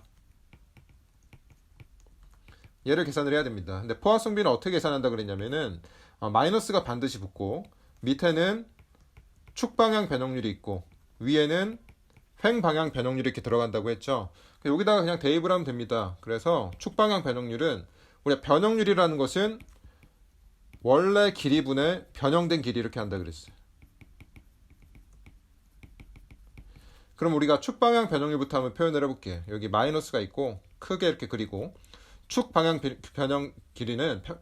얘를 계산을 해야 됩니다. 근데 포화송비는 어떻게 계산한다 그랬냐면은 마이너스가 반드시 붙고 밑에는 축방향 변형률이 있고 위에는 횡방향 변형률이 이렇게 들어간다고 했죠. 여기다가 그냥 대입을 하면 됩니다. 그래서 축방향 변형률은 우리가 변형률이라는 것은 원래 길이분의 변형된 길이 이렇게 한다 그랬어요. 그럼 우리가 축방향 변형률부터 한번 표현을 해볼게요. 여기 마이너스가 있고 크게 이렇게 그리고 축방향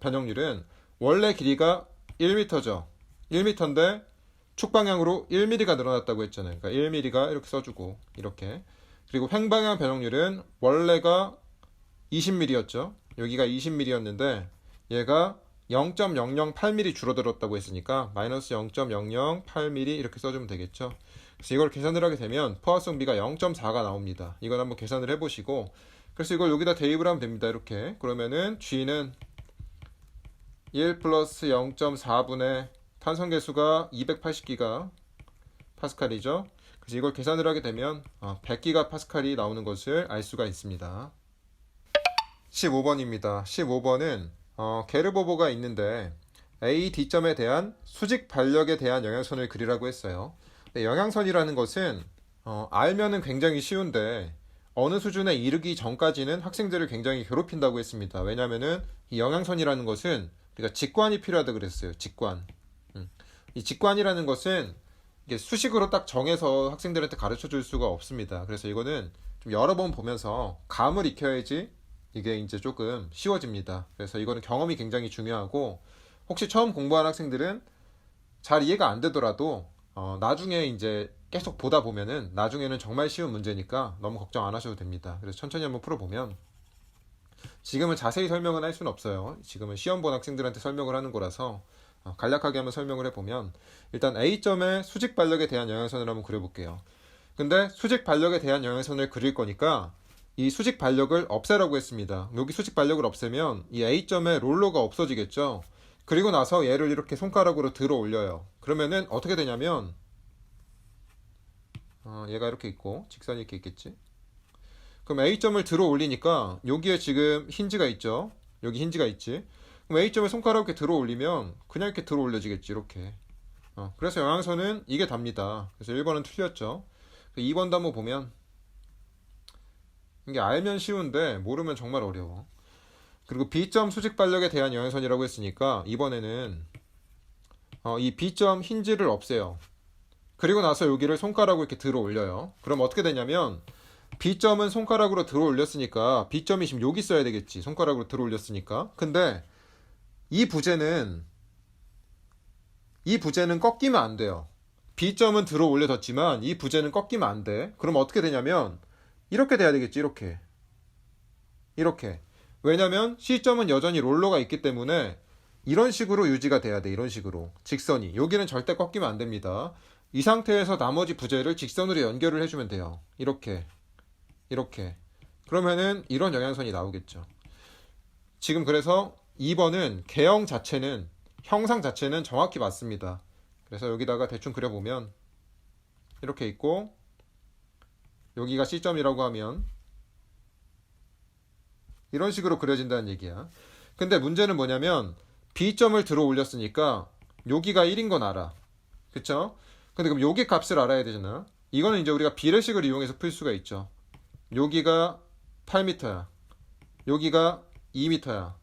변형률은 원래 길이가 1m죠. 1m인데 축방향으로 1mm가 늘어났다고 했잖아요. 그러니까 1mm가 이렇게 써주고 이렇게 그리고 횡방향 변형률은 원래가 20mm였죠. 여기가 20mm였는데 얘가 0.008mm 줄어들었다고 했으니까 마이너스 0.008mm 이렇게 써주면 되겠죠. 그래서 이걸 계산을 하게 되면 포화성비가 0.4가 나옵니다. 이건 한번 계산을 해보시고 그래서 이걸 여기다 대입을 하면 됩니다. 이렇게 그러면은 G는 1 플러스 0.4분의 탄성계수가 280기가 파스칼이죠. 그래서 이걸 계산을 하게 되면 100기가 파스칼이 나오는 것을 알 수가 있습니다. 15번입니다. 15번은 게르보보가 있는데 A, D점에 대한 수직 반력에 대한 영향선을 그리라고 했어요. 근데 영향선이라는 것은 알면은 굉장히 쉬운데 어느 수준에 이르기 전까지는 학생들을 굉장히 괴롭힌다고 했습니다. 왜냐면은 이 영향선이라는 것은 우리가 직관이 필요하다 그랬어요. 직관. 이 직관이라는 것은 이게 수식으로 딱 정해서 학생들한테 가르쳐 줄 수가 없습니다. 그래서 이거는 좀 여러 번 보면서 감을 익혀야지 이게 이제 조금 쉬워집니다. 그래서 이거는 경험이 굉장히 중요하고 혹시 처음 공부하는 학생들은 잘 이해가 안 되더라도 나중에 이제 계속 보다 보면은 나중에는 정말 쉬운 문제니까 너무 걱정 안 하셔도 됩니다. 그래서 천천히 한번 풀어보면 지금은 자세히 설명은 할 수는 없어요. 지금은 시험 본 학생들한테 설명을 하는 거라서 간략하게 한번 설명을 해보면 일단 A점의 수직 반력에 대한 영향선을 한번 그려볼게요. 근데 수직 반력에 대한 영향선을 그릴 거니까 이 수직 반력을 없애라고 했습니다. 여기 수직 반력을 없애면 이 A점의 롤러가 없어지겠죠. 그리고 나서 얘를 이렇게 손가락으로 들어 올려요. 그러면은 어떻게 되냐면 얘가 이렇게 있고 직선이 이렇게 있겠지. 그럼 A점을 들어 올리니까 여기에 지금 힌지가 있죠. 여기 힌지가 있지. 그럼 A점에 손가락 이렇게 들어 올리면 그냥 이렇게 들어 올려지겠지. 이렇게. 그래서 영향선은 이게 답니다. 그래서 1번은 틀렸죠. 2번도 한번 보면 이게 알면 쉬운데 모르면 정말 어려워. 그리고 B점 수직 반력에 대한 영향선이라고 했으니까 이번에는 이 B점 힌지를 없애요. 그리고 나서 여기를 손가락으로 이렇게 들어 올려요. 그럼 어떻게 되냐면 B점은 손가락으로 들어 올렸으니까 B점이 지금 여기 있어야 되겠지. 손가락으로 들어 올렸으니까. 근데 이 부재는 꺾이면 안 돼요. B점은 들어 올려졌지만 이 부재는 꺾이면 안 돼. 그럼 어떻게 되냐면 이렇게 돼야 되겠지. 이렇게. 왜냐면 C점은 여전히 롤러가 있기 때문에 이런 식으로 유지가 돼야 돼. 이런 식으로. 직선이. 여기는 절대 꺾이면 안 됩니다. 이 상태에서 나머지 부재를 직선으로 연결을 해주면 돼요. 이렇게. 그러면은 이런 영향선이 나오겠죠. 지금 그래서 2번은 개형 자체는 형상 자체는 정확히 맞습니다. 그래서 여기다가 대충 그려보면 이렇게 있고 여기가 C점이라고 하면 이런 식으로 그려진다는 얘기야. 근데 문제는 뭐냐면 B점을 들어 올렸으니까 여기가 1인 건 알아. 그쵸? 근데 그럼 여기 값을 알아야 되잖아. 이거는 이제 우리가 비례식을 이용해서 풀 수가 있죠. 여기가 8m야. 여기가 2m야.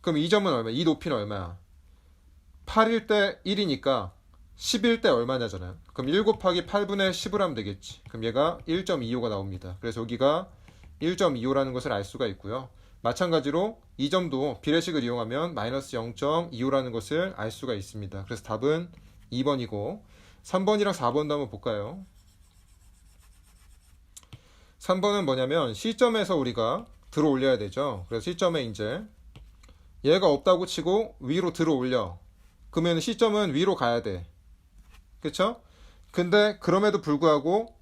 그럼 이 점은 얼마야? 이 높이는 얼마야? 8일 때 1이니까 10일 때 얼마냐잖아요. 그럼 1 곱하기 8분의 10을 하면 되겠지. 그럼 얘가 1.25가 나옵니다. 그래서 여기가 1.25라는 것을 알 수가 있고요. 마찬가지로 이 점도 비례식을 이용하면 마이너스 0.25라는 것을 알 수가 있습니다. 그래서 답은 2번이고 3번이랑 4번도 한번 볼까요? 3번은 뭐냐면 시점에서 우리가 들어 올려야 되죠. 그래서 시점에 이제 얘가 없다고 치고 위로 들어 올려. 그러면 시점은 위로 가야 돼. 그쵸? 근데 그럼에도 불구하고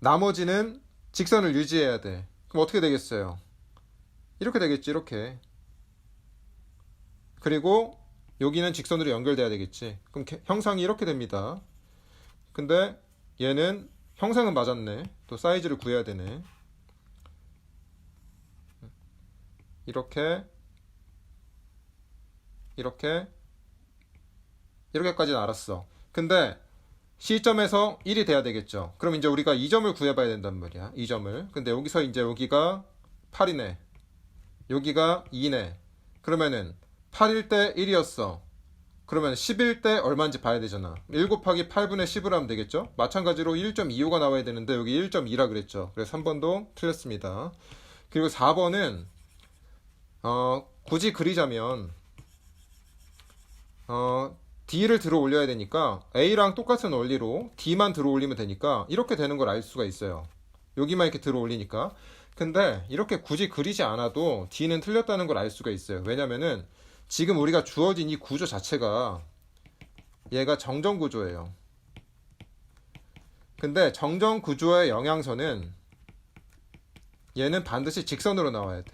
나머지는 직선을 유지해야 돼. 그럼 어떻게 되겠어요? 이렇게 되겠지, 이렇게. 그리고 여기는 직선으로 연결돼야 되겠지. 그럼 형상이 이렇게 됩니다. 근데 얘는 형상은 맞았네. 또 사이즈를 구해야 되네. 이렇게 이렇게 이렇게까지는 알았어. 근데 C점에서 1이 돼야 되겠죠. 그럼 이제 우리가 이 점을 구해봐야 된단 말이야. 이 점을. 근데 여기서 이제 여기가 8이네. 여기가 2네. 그러면은 8일 때 1이었어. 그러면 10일 때 얼마인지 봐야 되잖아. 1 곱하기 8분의 10을 하면 되겠죠. 마찬가지로 1.25가 나와야 되는데 여기 1.2라 그랬죠. 그래서 3번도 틀렸습니다. 그리고 4번은 굳이 그리자면 D를 들어 올려야 되니까 A랑 똑같은 원리로 D만 들어 올리면 되니까 이렇게 되는 걸 알 수가 있어요. 여기만 이렇게 들어 올리니까. 근데 이렇게 굳이 그리지 않아도 D는 틀렸다는 걸 알 수가 있어요. 왜냐면은 지금 우리가 주어진 이 구조 자체가 얘가 정정 구조예요. 근데 정정 구조의 영향선은 얘는 반드시 직선으로 나와야 돼.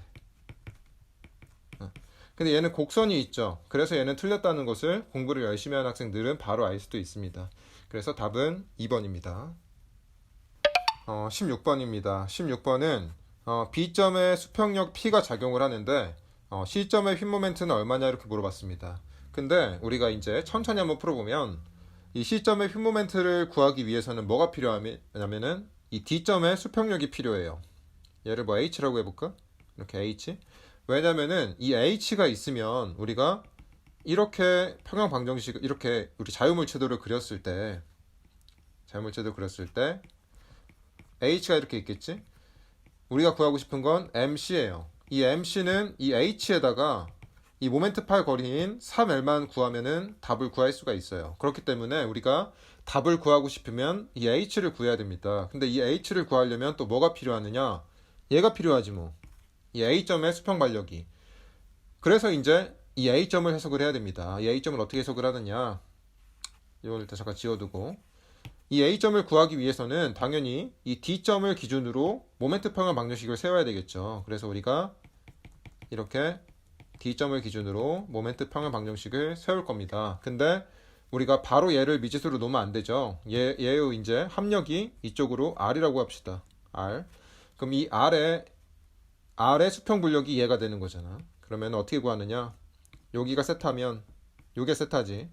근데 얘는 곡선이 있죠. 그래서 얘는 틀렸다는 것을 공부를 열심히 하는 학생들은 바로 알 수도 있습니다. 그래서 답은 2번입니다. 16번입니다. 16번은 B점에 수평력 P가 작용을 하는데 C점의 휜 모멘트는 얼마냐 이렇게 물어봤습니다. 근데 우리가 이제 천천히 한번 풀어보면 이 C점의 휜 모멘트를 구하기 위해서는 뭐가 필요하냐면은 이 D점의 수평력이 필요해요. 얘를 뭐 H라고 해볼까? 이렇게 H. 왜냐면은 이 H가 있으면 우리가 이렇게 평형 방정식 이렇게 우리 자유물체도를 그렸을 때 H가 이렇게 있겠지? 우리가 구하고 싶은 건 MC예요. 이 MC는 이 H에다가 이 모멘트 팔 거리인 3L만 구하면은 답을 구할 수가 있어요. 그렇기 때문에 우리가 답을 구하고 싶으면 이 H를 구해야 됩니다. 근데 이 H를 구하려면 또 뭐가 필요하느냐? 얘가 필요하지 뭐. 이 A점의 수평 반력이. 그래서 이제 이 A점을 해석을 해야 됩니다. 이 A점을 어떻게 해석을 하느냐? 이걸 일단 잠깐 지워두고 이 A점을 구하기 위해서는 당연히 이 D점을 기준으로 모멘트 평형 방정식을 세워야 되겠죠. 그래서 우리가 이렇게 D점을 기준으로 모멘트 평형 방정식을 세울 겁니다. 근데 우리가 바로 얘를 미지수로 놓으면 안 되죠. 얘의 이제 합력이 이쪽으로 R이라고 합시다. R. 그럼 이 R의 수평 분력이 얘가 되는 거잖아. 그러면 어떻게 구하느냐? 여기가 세타면 요게 세타지.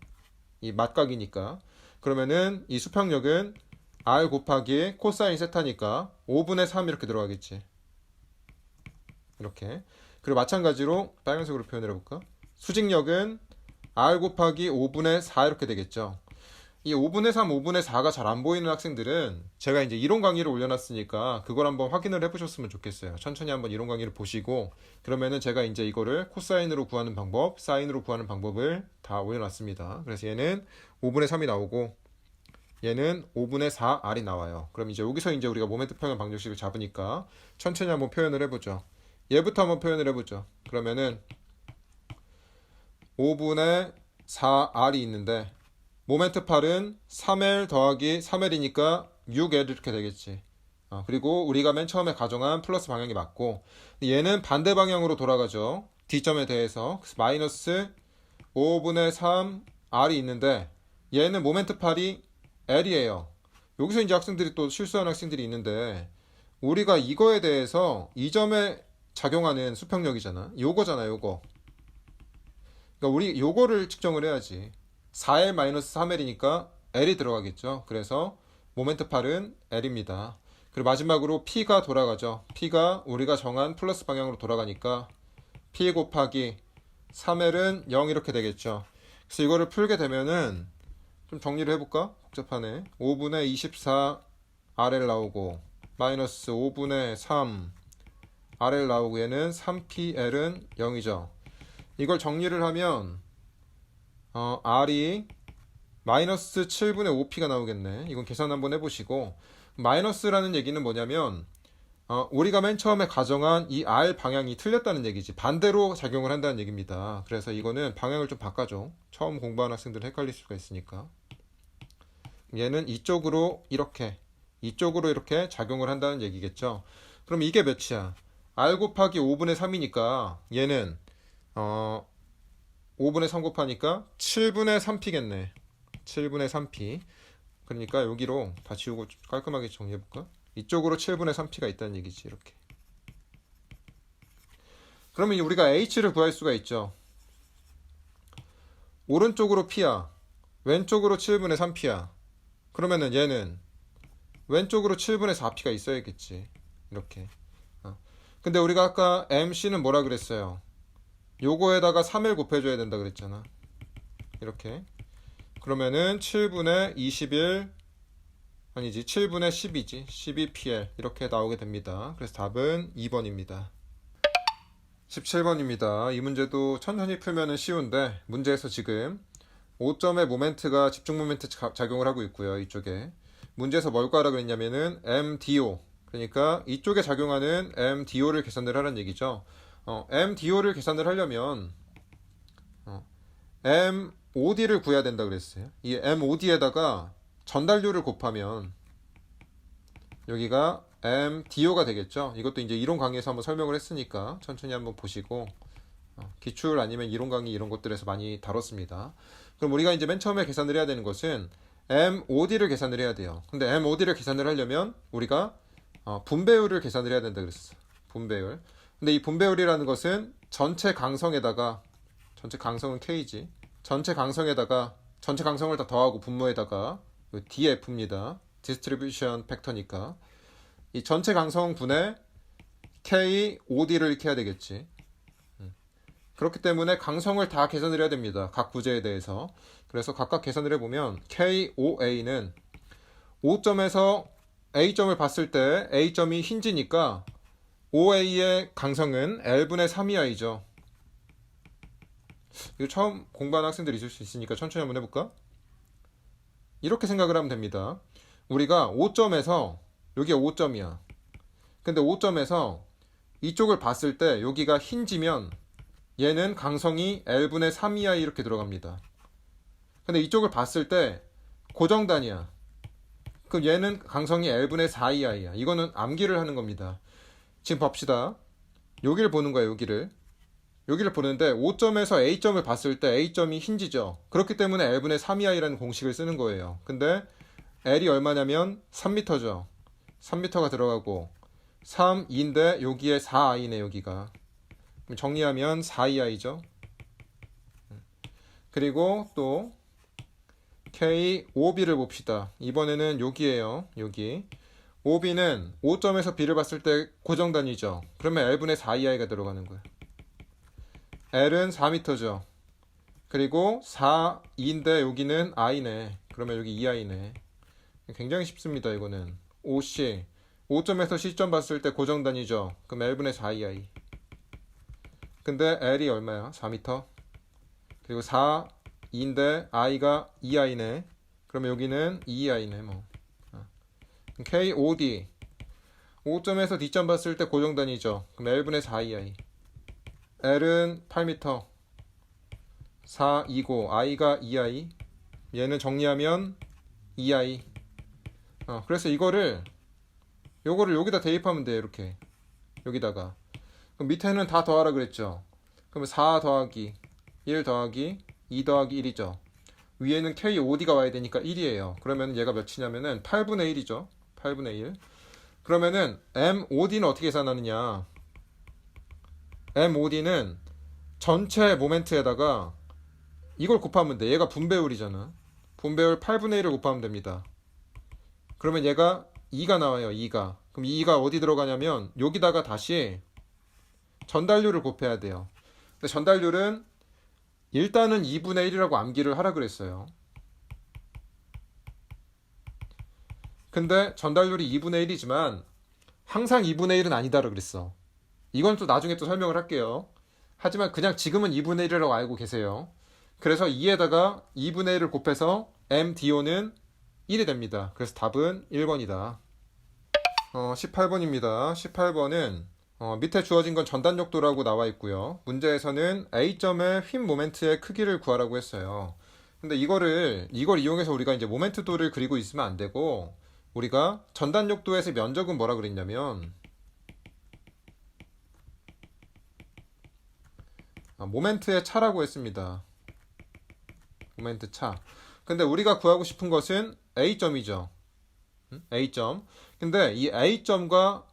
이 맞각이니까. 그러면은 이 수평력은 R 곱하기 코사인 세타니까 5분의 3 이렇게 들어가겠지. 이렇게. 그리고 마찬가지로 빨간색으로 표현을 해볼까? 수직력은 R 곱하기 5분의 4 이렇게 되겠죠. 이 5분의 3, 5분의 4가 잘 안 보이는 학생들은 제가 이제 이론 강의를 올려놨으니까 그걸 한번 확인을 해보셨으면 좋겠어요. 천천히 한번 이론 강의를 보시고 그러면은 제가 이제 이거를 코사인으로 구하는 방법, 사인으로 구하는 방법을 다 올려놨습니다. 그래서 얘는 5분의 3이 나오고 얘는 5분의 4R이 나와요. 그럼 이제 여기서 이제 우리가 모멘트 평형 방정식을 잡으니까 천천히 한번 표현을 해보죠. 얘부터 한번 표현을 해보죠. 그러면은 5분의 4R이 있는데 모멘트 팔은 3L 더하기 3L이니까 6L 이렇게 되겠지. 그리고 우리가 맨 처음에 가정한 플러스 방향이 맞고 얘는 반대 방향으로 돌아가죠. D점에 대해서 마이너스 5분의 3R이 있는데 얘는 모멘트 팔이 L이에요. 여기서 이제 학생들이 또 실수하는 학생들이 있는데 우리가 이거에 대해서 이 점에 작용하는 수평력이잖아. 요거잖아, 요거. 그러니까 우리 요거를 측정을 해야지. 4L-3L이니까 L이 들어가겠죠. 그래서 모멘트 팔은 L입니다. 그리고 마지막으로 P가 돌아가죠. P가 우리가 정한 플러스 방향으로 돌아가니까 P 곱하기 3L은 0 이렇게 되겠죠. 그래서 이거를 풀게 되면은 좀 정리를 해볼까? 복잡하네. 5분의 24 RL 나오고 마이너스 5분의 3 RL 나오고 얘는 3PL은 0이죠. 이걸 정리를 하면 R이 마이너스 7분의 5P가 나오겠네. 이건 계산 한번 해보시고, 마이너스라는 얘기는 뭐냐면 우리가 맨 처음에 가정한 이 R 방향이 틀렸다는 얘기지. 반대로 작용을 한다는 얘기입니다. 그래서 이거는 방향을 좀 바꿔줘. 처음 공부하는 학생들은 헷갈릴 수가 있으니까. 얘는 이쪽으로 이렇게 작용을 한다는 얘기겠죠. 그럼 이게 몇이야? R 곱하기 5분의 3이니까 얘는 5분의 3 곱하니까 7분의 3P겠네. 7분의 3P. 그러니까 여기로 다 지우고 깔끔하게 정리해볼까? 이쪽으로 7분의 3P가 있다는 얘기지. 이렇게. 그러면 우리가 H를 구할 수가 있죠. 오른쪽으로 P야. 왼쪽으로 7분의 3P야. 그러면은 얘는 왼쪽으로 7분의 4P가 있어야겠지. 이렇게. 근데 우리가 아까 MC는 뭐라 그랬어요? 요거에다가 3을 곱해줘야 된다 그랬잖아. 이렇게. 그러면은 7분의 21 아니지 7분의 10이지 12PL 이렇게 나오게 됩니다. 그래서 답은 2번입니다. 17번입니다. 이 문제도 천천히 풀면은 쉬운데 문제에서 지금 5점의 모멘트가 집중 모멘트 작용을 하고 있고요. 이쪽에 문제에서 뭘 구하라 그랬냐면은 MDO 그러니까 이쪽에 작용하는 MDO를 계산을 하라는 얘기죠. MDO를 계산을 하려면 MOD를 구해야 된다 그랬어요. 이 MOD에다가 전달료를 곱하면 여기가 MDO가 되겠죠. 이것도 이제 이론 강의에서 한번 설명을 했으니까 천천히 한번 보시고 기출 아니면 이론 강의 이런 것들에서 많이 다뤘습니다. 그럼 우리가 이제 맨 처음에 계산을 해야 되는 것은 MOD를 계산을 해야 돼요. 근데 MOD를 계산을 하려면 우리가 분배율을 계산을 해야 된다 그랬어. 분배율. 근데 이 분배율이라는 것은 전체 강성에다가 전체 강성은 K지. 전체 강성에다가 전체 강성을 다 더하고 분모에다가 DF입니다. 디스트리뷰션 팩터니까 이 전체 강성분의 KOD를 이렇게 해야 되겠지. 그렇기 때문에 강성을 다 계산을 해야 됩니다. 각 구제에 대해서. 그래서 각각 계산을 해보면 KOA는 5점에서 A점을 봤을 때 A점이 힌지니까 OA의 강성은 L분의 3이하이죠. 이거 처음 공부하는 학생들이 있을 수 있으니까 천천히 한번 해볼까? 이렇게 생각을 하면 됩니다. 우리가 5점에서 여기가 5점이야. 근데 5점에서 이쪽을 봤을 때 여기가 힌지면 얘는 강성이 L분의 3 이하 이렇게 들어갑니다. 근데 이쪽을 봤을 때 고정단이야. 그럼 얘는 강성이 L분의 4 이하이야. 이거는 암기를 하는 겁니다. 지금 봅시다. 여기를 보는 거야, 여기를. 여기를 보는데 5점에서 A점을 봤을 때 A점이 힌지죠. 그렇기 때문에 L분의 3 이하이라는 공식을 쓰는 거예요. 근데 L이 얼마냐면 3m죠. 3m가 들어가고 3, 2인데 여기에 4i네 여기가. 정리하면 4i죠. 그리고 또 KOB를 봅시다. 이번에는 여기에요. 여기. OB는 5점에서 B를 봤을 때 고정단위죠. 그러면 L분의 4i가 들어가는 거예요. L은 4m죠. 그리고 4, 2인데 여기는 i네. 그러면 여기 2i네. 굉장히 쉽습니다. 이거는. OC. 5점에서 C점 봤을 때 고정단위죠. 그럼 L분의 4i. 근데 L이 얼마야? 4m. 그리고 4, 2인데 i가 2i네. 그러면 여기는 2i네. 뭐. KOD. 5점에서 D점 봤을 때 고정단위죠. 그럼 L분의 4i. L은 8m. 4, 2고 i가 2i. 얘는 정리하면 2i. 그래서 요거를 여기다 대입하면 돼. 이렇게. 여기다가. 그럼 밑에는 다 더하라 그랬죠. 그러면 4 더하기 1 더하기 2 더하기 1이죠. 위에는 KOD가 와야 되니까 1이에요. 그러면 얘가 몇이냐면은 8분의 1이죠. 8분의 1. 그러면은 MOD는 어떻게 계산하느냐. MOD는 전체 모멘트에다가 이걸 곱하면 돼. 얘가 분배율이잖아. 분배율 8분의 1을 곱하면 됩니다. 그러면 얘가 2가 나와요. 2가. 그럼 2가 어디 들어가냐면 여기다가 다시 전달률을 곱해야 돼요. 근데 전달률은 일단은 2분의 1이라고 암기를 하라 그랬어요. 근데 전달률이 2분의 1이지만 항상 2분의 1은 아니다라고 그랬어. 이건 또 나중에 또 설명을 할게요. 하지만 그냥 지금은 2분의 1이라고 알고 계세요. 그래서 2에다가 2분의 1을 곱해서 MDO는 1이 됩니다. 그래서 답은 1번이다. 18번입니다. 18번은 밑에 주어진 건 전단력도라고 나와 있고요. 문제에서는 A점의 휨 모멘트의 크기를 구하라고 했어요. 근데 이걸 이용해서 우리가 이제 모멘트도를 그리고 있으면 안 되고, 우리가 전단력도에서 면적은 뭐라 그랬냐면, 모멘트의 차라고 했습니다. 모멘트 차. 근데 우리가 구하고 싶은 것은 A점이죠. A점. 근데 이 A점과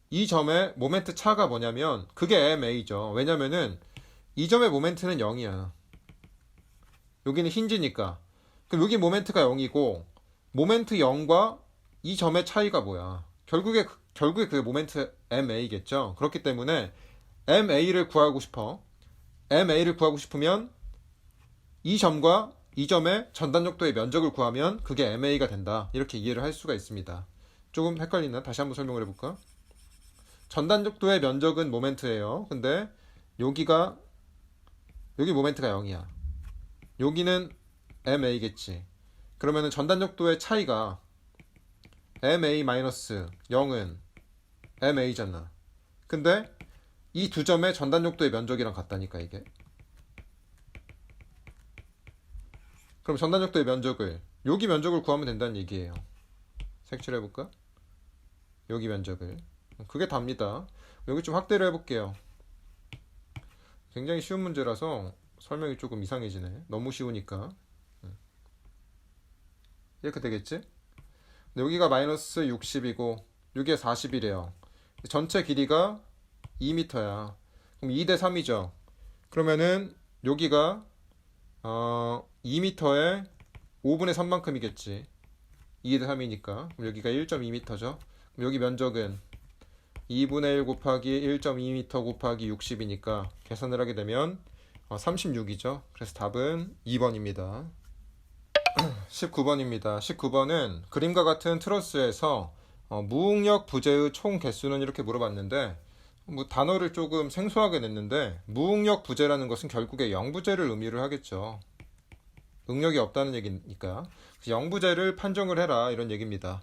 이 점의 모멘트 차가 뭐냐면 그게 MA죠. 왜냐면은 이 점의 모멘트는 0이야. 여기는 힌지니까. 그럼 여기 모멘트가 0이고 모멘트 0과 이 점의 차이가 뭐야? 결국에 그 모멘트 MA겠죠. 그렇기 때문에 MA를 구하고 싶어. MA를 구하고 싶으면 이 점과 이 점의 전단력도의 면적을 구하면 그게 MA가 된다. 이렇게 이해를 할 수가 있습니다. 조금 헷갈리나? 다시 한번 설명을 해볼까? 전단력도의 면적은 모멘트예요. 근데 여기 모멘트가 0이야. 여기는 MA겠지. 그러면은 전단력도의 차이가 MA-0은 MA잖아. 근데 이 두 점의 전단력도의 면적이랑 같다니까 이게. 그럼 전단력도의 여기 면적을 구하면 된다는 얘기예요. 색칠해볼까? 여기 면적을. 그게 답니다. 여기 좀 확대를 해볼게요. 굉장히 쉬운 문제라서 설명이 조금 이상해지네. 너무 쉬우니까. 이렇게 되겠지? 근데 여기가 마이너스 60이고 여기가 40이래요. 전체 길이가 2m야. 그럼 2대 3이죠. 그러면은 여기가 2m에 5분의 3만큼이겠지. 2대 3이니까. 그럼 여기가 1.2m죠. 그럼 여기 면적은 2분의 1 곱하기 1.2m 곱하기 60이니까 계산을 하게 되면 36이죠. 그래서 답은 2번입니다. 19번입니다. 19번은 그림과 같은 트러스에서 무응력 부재의 총 개수는 이렇게 물어봤는데, 뭐 단어를 조금 생소하게 냈는데, 무응력 부재라는 것은 결국에 영부재를 의미를 하겠죠. 응력이 없다는 얘기니까. 그래서 영부재를 판정을 해라 이런 얘기입니다.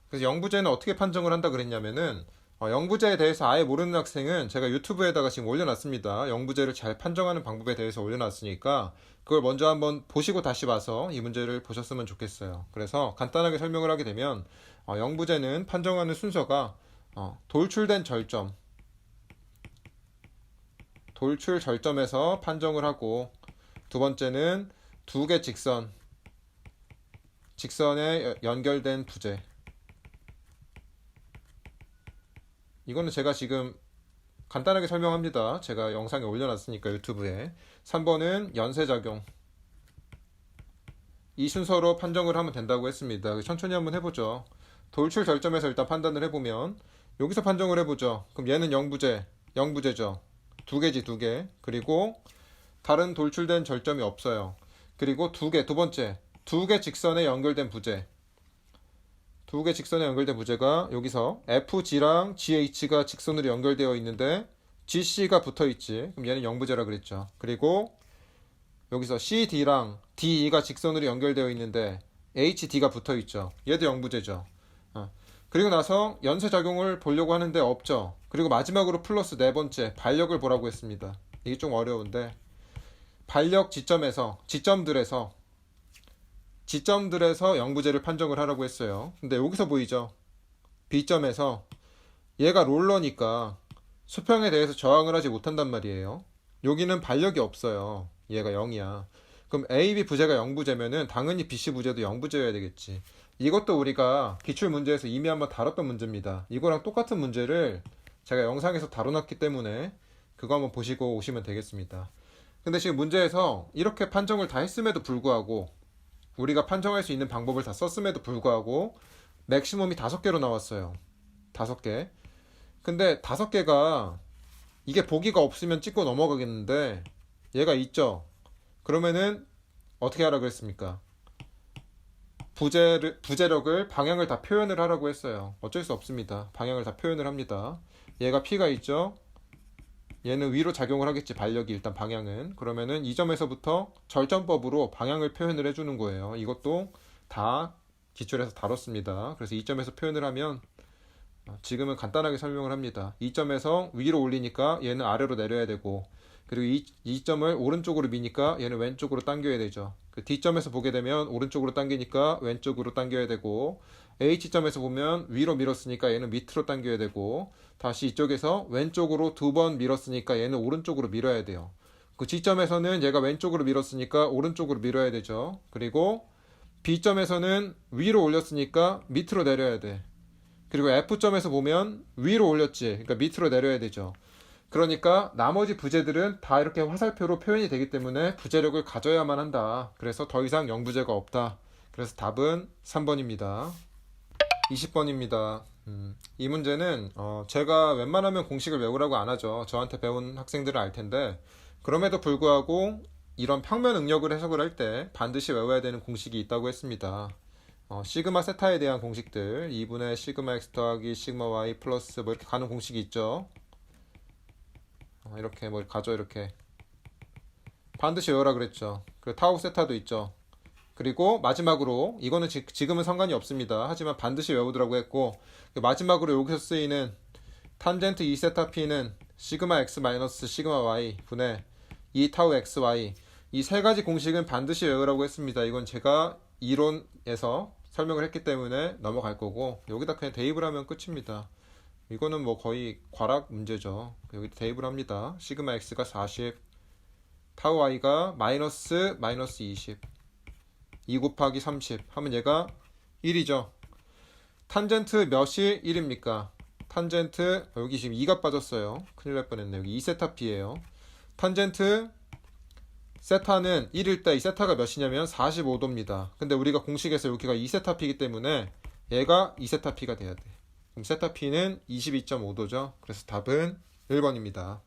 그래서 영부재는 어떻게 판정을 한다 그랬냐면은, 영부재에 대해서 아예 모르는 학생은 제가 유튜브에다가 지금 올려놨습니다. 영부재를 잘 판정하는 방법에 대해서 올려놨으니까 그걸 먼저 한번 보시고 다시 봐서 이 문제를 보셨으면 좋겠어요. 그래서 간단하게 설명을 하게 되면 영부재는 판정하는 순서가 돌출된 절점, 돌출 절점에서 판정을 하고, 두 번째는 두 개 직선에 연결된 부재. 이거는 제가 지금 간단하게 설명합니다. 제가 영상에 올려놨으니까 유튜브에. 3번은 연쇄작용. 이 순서로 판정을 하면 된다고 했습니다. 천천히 한번 해보죠. 돌출 절점에서 일단 판단을 해보면 여기서 판정을 해보죠. 그럼 얘는 영부재죠. 두 개지, 두 개. 그리고 다른 돌출된 절점이 없어요. 그리고 두 번째, 두 개 직선에 연결된 부재. 두 개 직선에 연결된 부재가 여기서 FG랑 GH가 직선으로 연결되어 있는데 GC가 붙어있지. 그럼 얘는 영부재라 그랬죠. 그리고 여기서 CD랑 DE가 직선으로 연결되어 있는데 HD가 붙어있죠. 얘도 영부재죠. 그리고 나서 연쇄작용을 보려고 하는데 없죠. 그리고 마지막으로 플러스 네 번째, 반력을 보라고 했습니다. 이게 좀 어려운데, 반력 지점들에서 영부재를 판정을 하라고 했어요. 근데 여기서 보이죠? B점에서 얘가 롤러니까 수평에 대해서 저항을 하지 못한단 말이에요. 여기는 반력이 없어요. 얘가 0이야. 그럼 AB 부재가 0부재면은 당연히 BC 부재도 0부재여야 되겠지. 이것도 우리가 기출문제에서 이미 한번 다뤘던 문제입니다. 이거랑 똑같은 문제를 제가 영상에서 다뤄놨기 때문에 그거 한번 보시고 오시면 되겠습니다. 근데 지금 문제에서 이렇게 판정을 다 했음에도 불구하고, 우리가 판정할 수 있는 방법을 다 썼음에도 불구하고 맥시멈이 5개로 나왔어요. 5개. 근데 5개가 이게 보기가 없으면 찍고 넘어가겠는데 얘가 있죠. 그러면은 어떻게 하라 그랬습니까? 부재력을 방향을 다 표현을 하라고 했어요. 어쩔 수 없습니다. 방향을 다 표현을 합니다. 얘가 P가 있죠. 얘는 위로 작용을 하겠지. 반력이 일단 방향은. 그러면은 이 점에서부터 절전법으로 방향을 표현을 해주는 거예요. 이것도 다 기출에서 다뤘습니다. 그래서 이 점에서 표현을 하면 지금은 간단하게 설명을 합니다. 이 점에서 위로 올리니까 얘는 아래로 내려야 되고, 그리고 이 점을 오른쪽으로 미니까 얘는 왼쪽으로 당겨야 되죠. 그 D점에서 보게 되면 오른쪽으로 당기니까 왼쪽으로 당겨야 되고, H점에서 보면 위로 밀었으니까 얘는 밑으로 당겨야 되고, 다시 이쪽에서 왼쪽으로 두 번 밀었으니까 얘는 오른쪽으로 밀어야 돼요. 그 G점에서는 얘가 왼쪽으로 밀었으니까 오른쪽으로 밀어야 되죠. 그리고 B점에서는 위로 올렸으니까 밑으로 내려야 돼. 그리고 F점에서 보면 위로 올렸지. 그러니까 밑으로 내려야 되죠. 그러니까 나머지 부재들은 다 이렇게 화살표로 표현이 되기 때문에 부재력을 가져야만 한다. 그래서 더 이상 영부재가 없다. 그래서 답은 3번입니다. 20번입니다. 이 문제는 제가 웬만하면 공식을 외우라고 안 하죠. 저한테 배운 학생들은 알 텐데, 그럼에도 불구하고 이런 평면 응력을 해석을 할 때 반드시 외워야 되는 공식이 있다고 했습니다. 시그마 세타에 대한 공식들, 2분의 시그마 x 더하기 시그마 y 플러스 뭐 이렇게 가는 공식이 있죠. 이렇게 뭐 가죠. 이렇게 반드시 외우라 그랬죠. 그리고 타우 세타도 있죠. 그리고 마지막으로 이거는 지금은 상관이 없습니다. 하지만 반드시 외우더라고 했고, 마지막으로 여기서 쓰이는 탄젠트 2세타 p는 시그마 x 마이너스 시그마 y 분의 2 타우 xy, 이 세 가지 공식은 반드시 외우라고 했습니다. 이건 제가 이론에서 설명을 했기 때문에 넘어갈 거고, 여기다 그냥 대입을 하면 끝입니다. 이거는 뭐 거의 괄학 문제죠. 여기 대입을 합니다. 시그마 x가 40, 타우 y가 마이너스 20, 2 곱하기 30 하면 얘가 1이죠. 탄젠트 몇이 1입니까? 탄젠트 여기 지금 2가 빠졌어요. 큰일 날 뻔했네. 여기 2세타 p예요. 탄젠트 세타는 1일 때 이 세타가 몇이냐면 45도입니다. 근데 우리가 공식에서 여기가 2세타 p이기 때문에 얘가 2세타 p가 돼야 돼. 그럼 세타 p는 22.5도죠. 그래서 답은 1번입니다.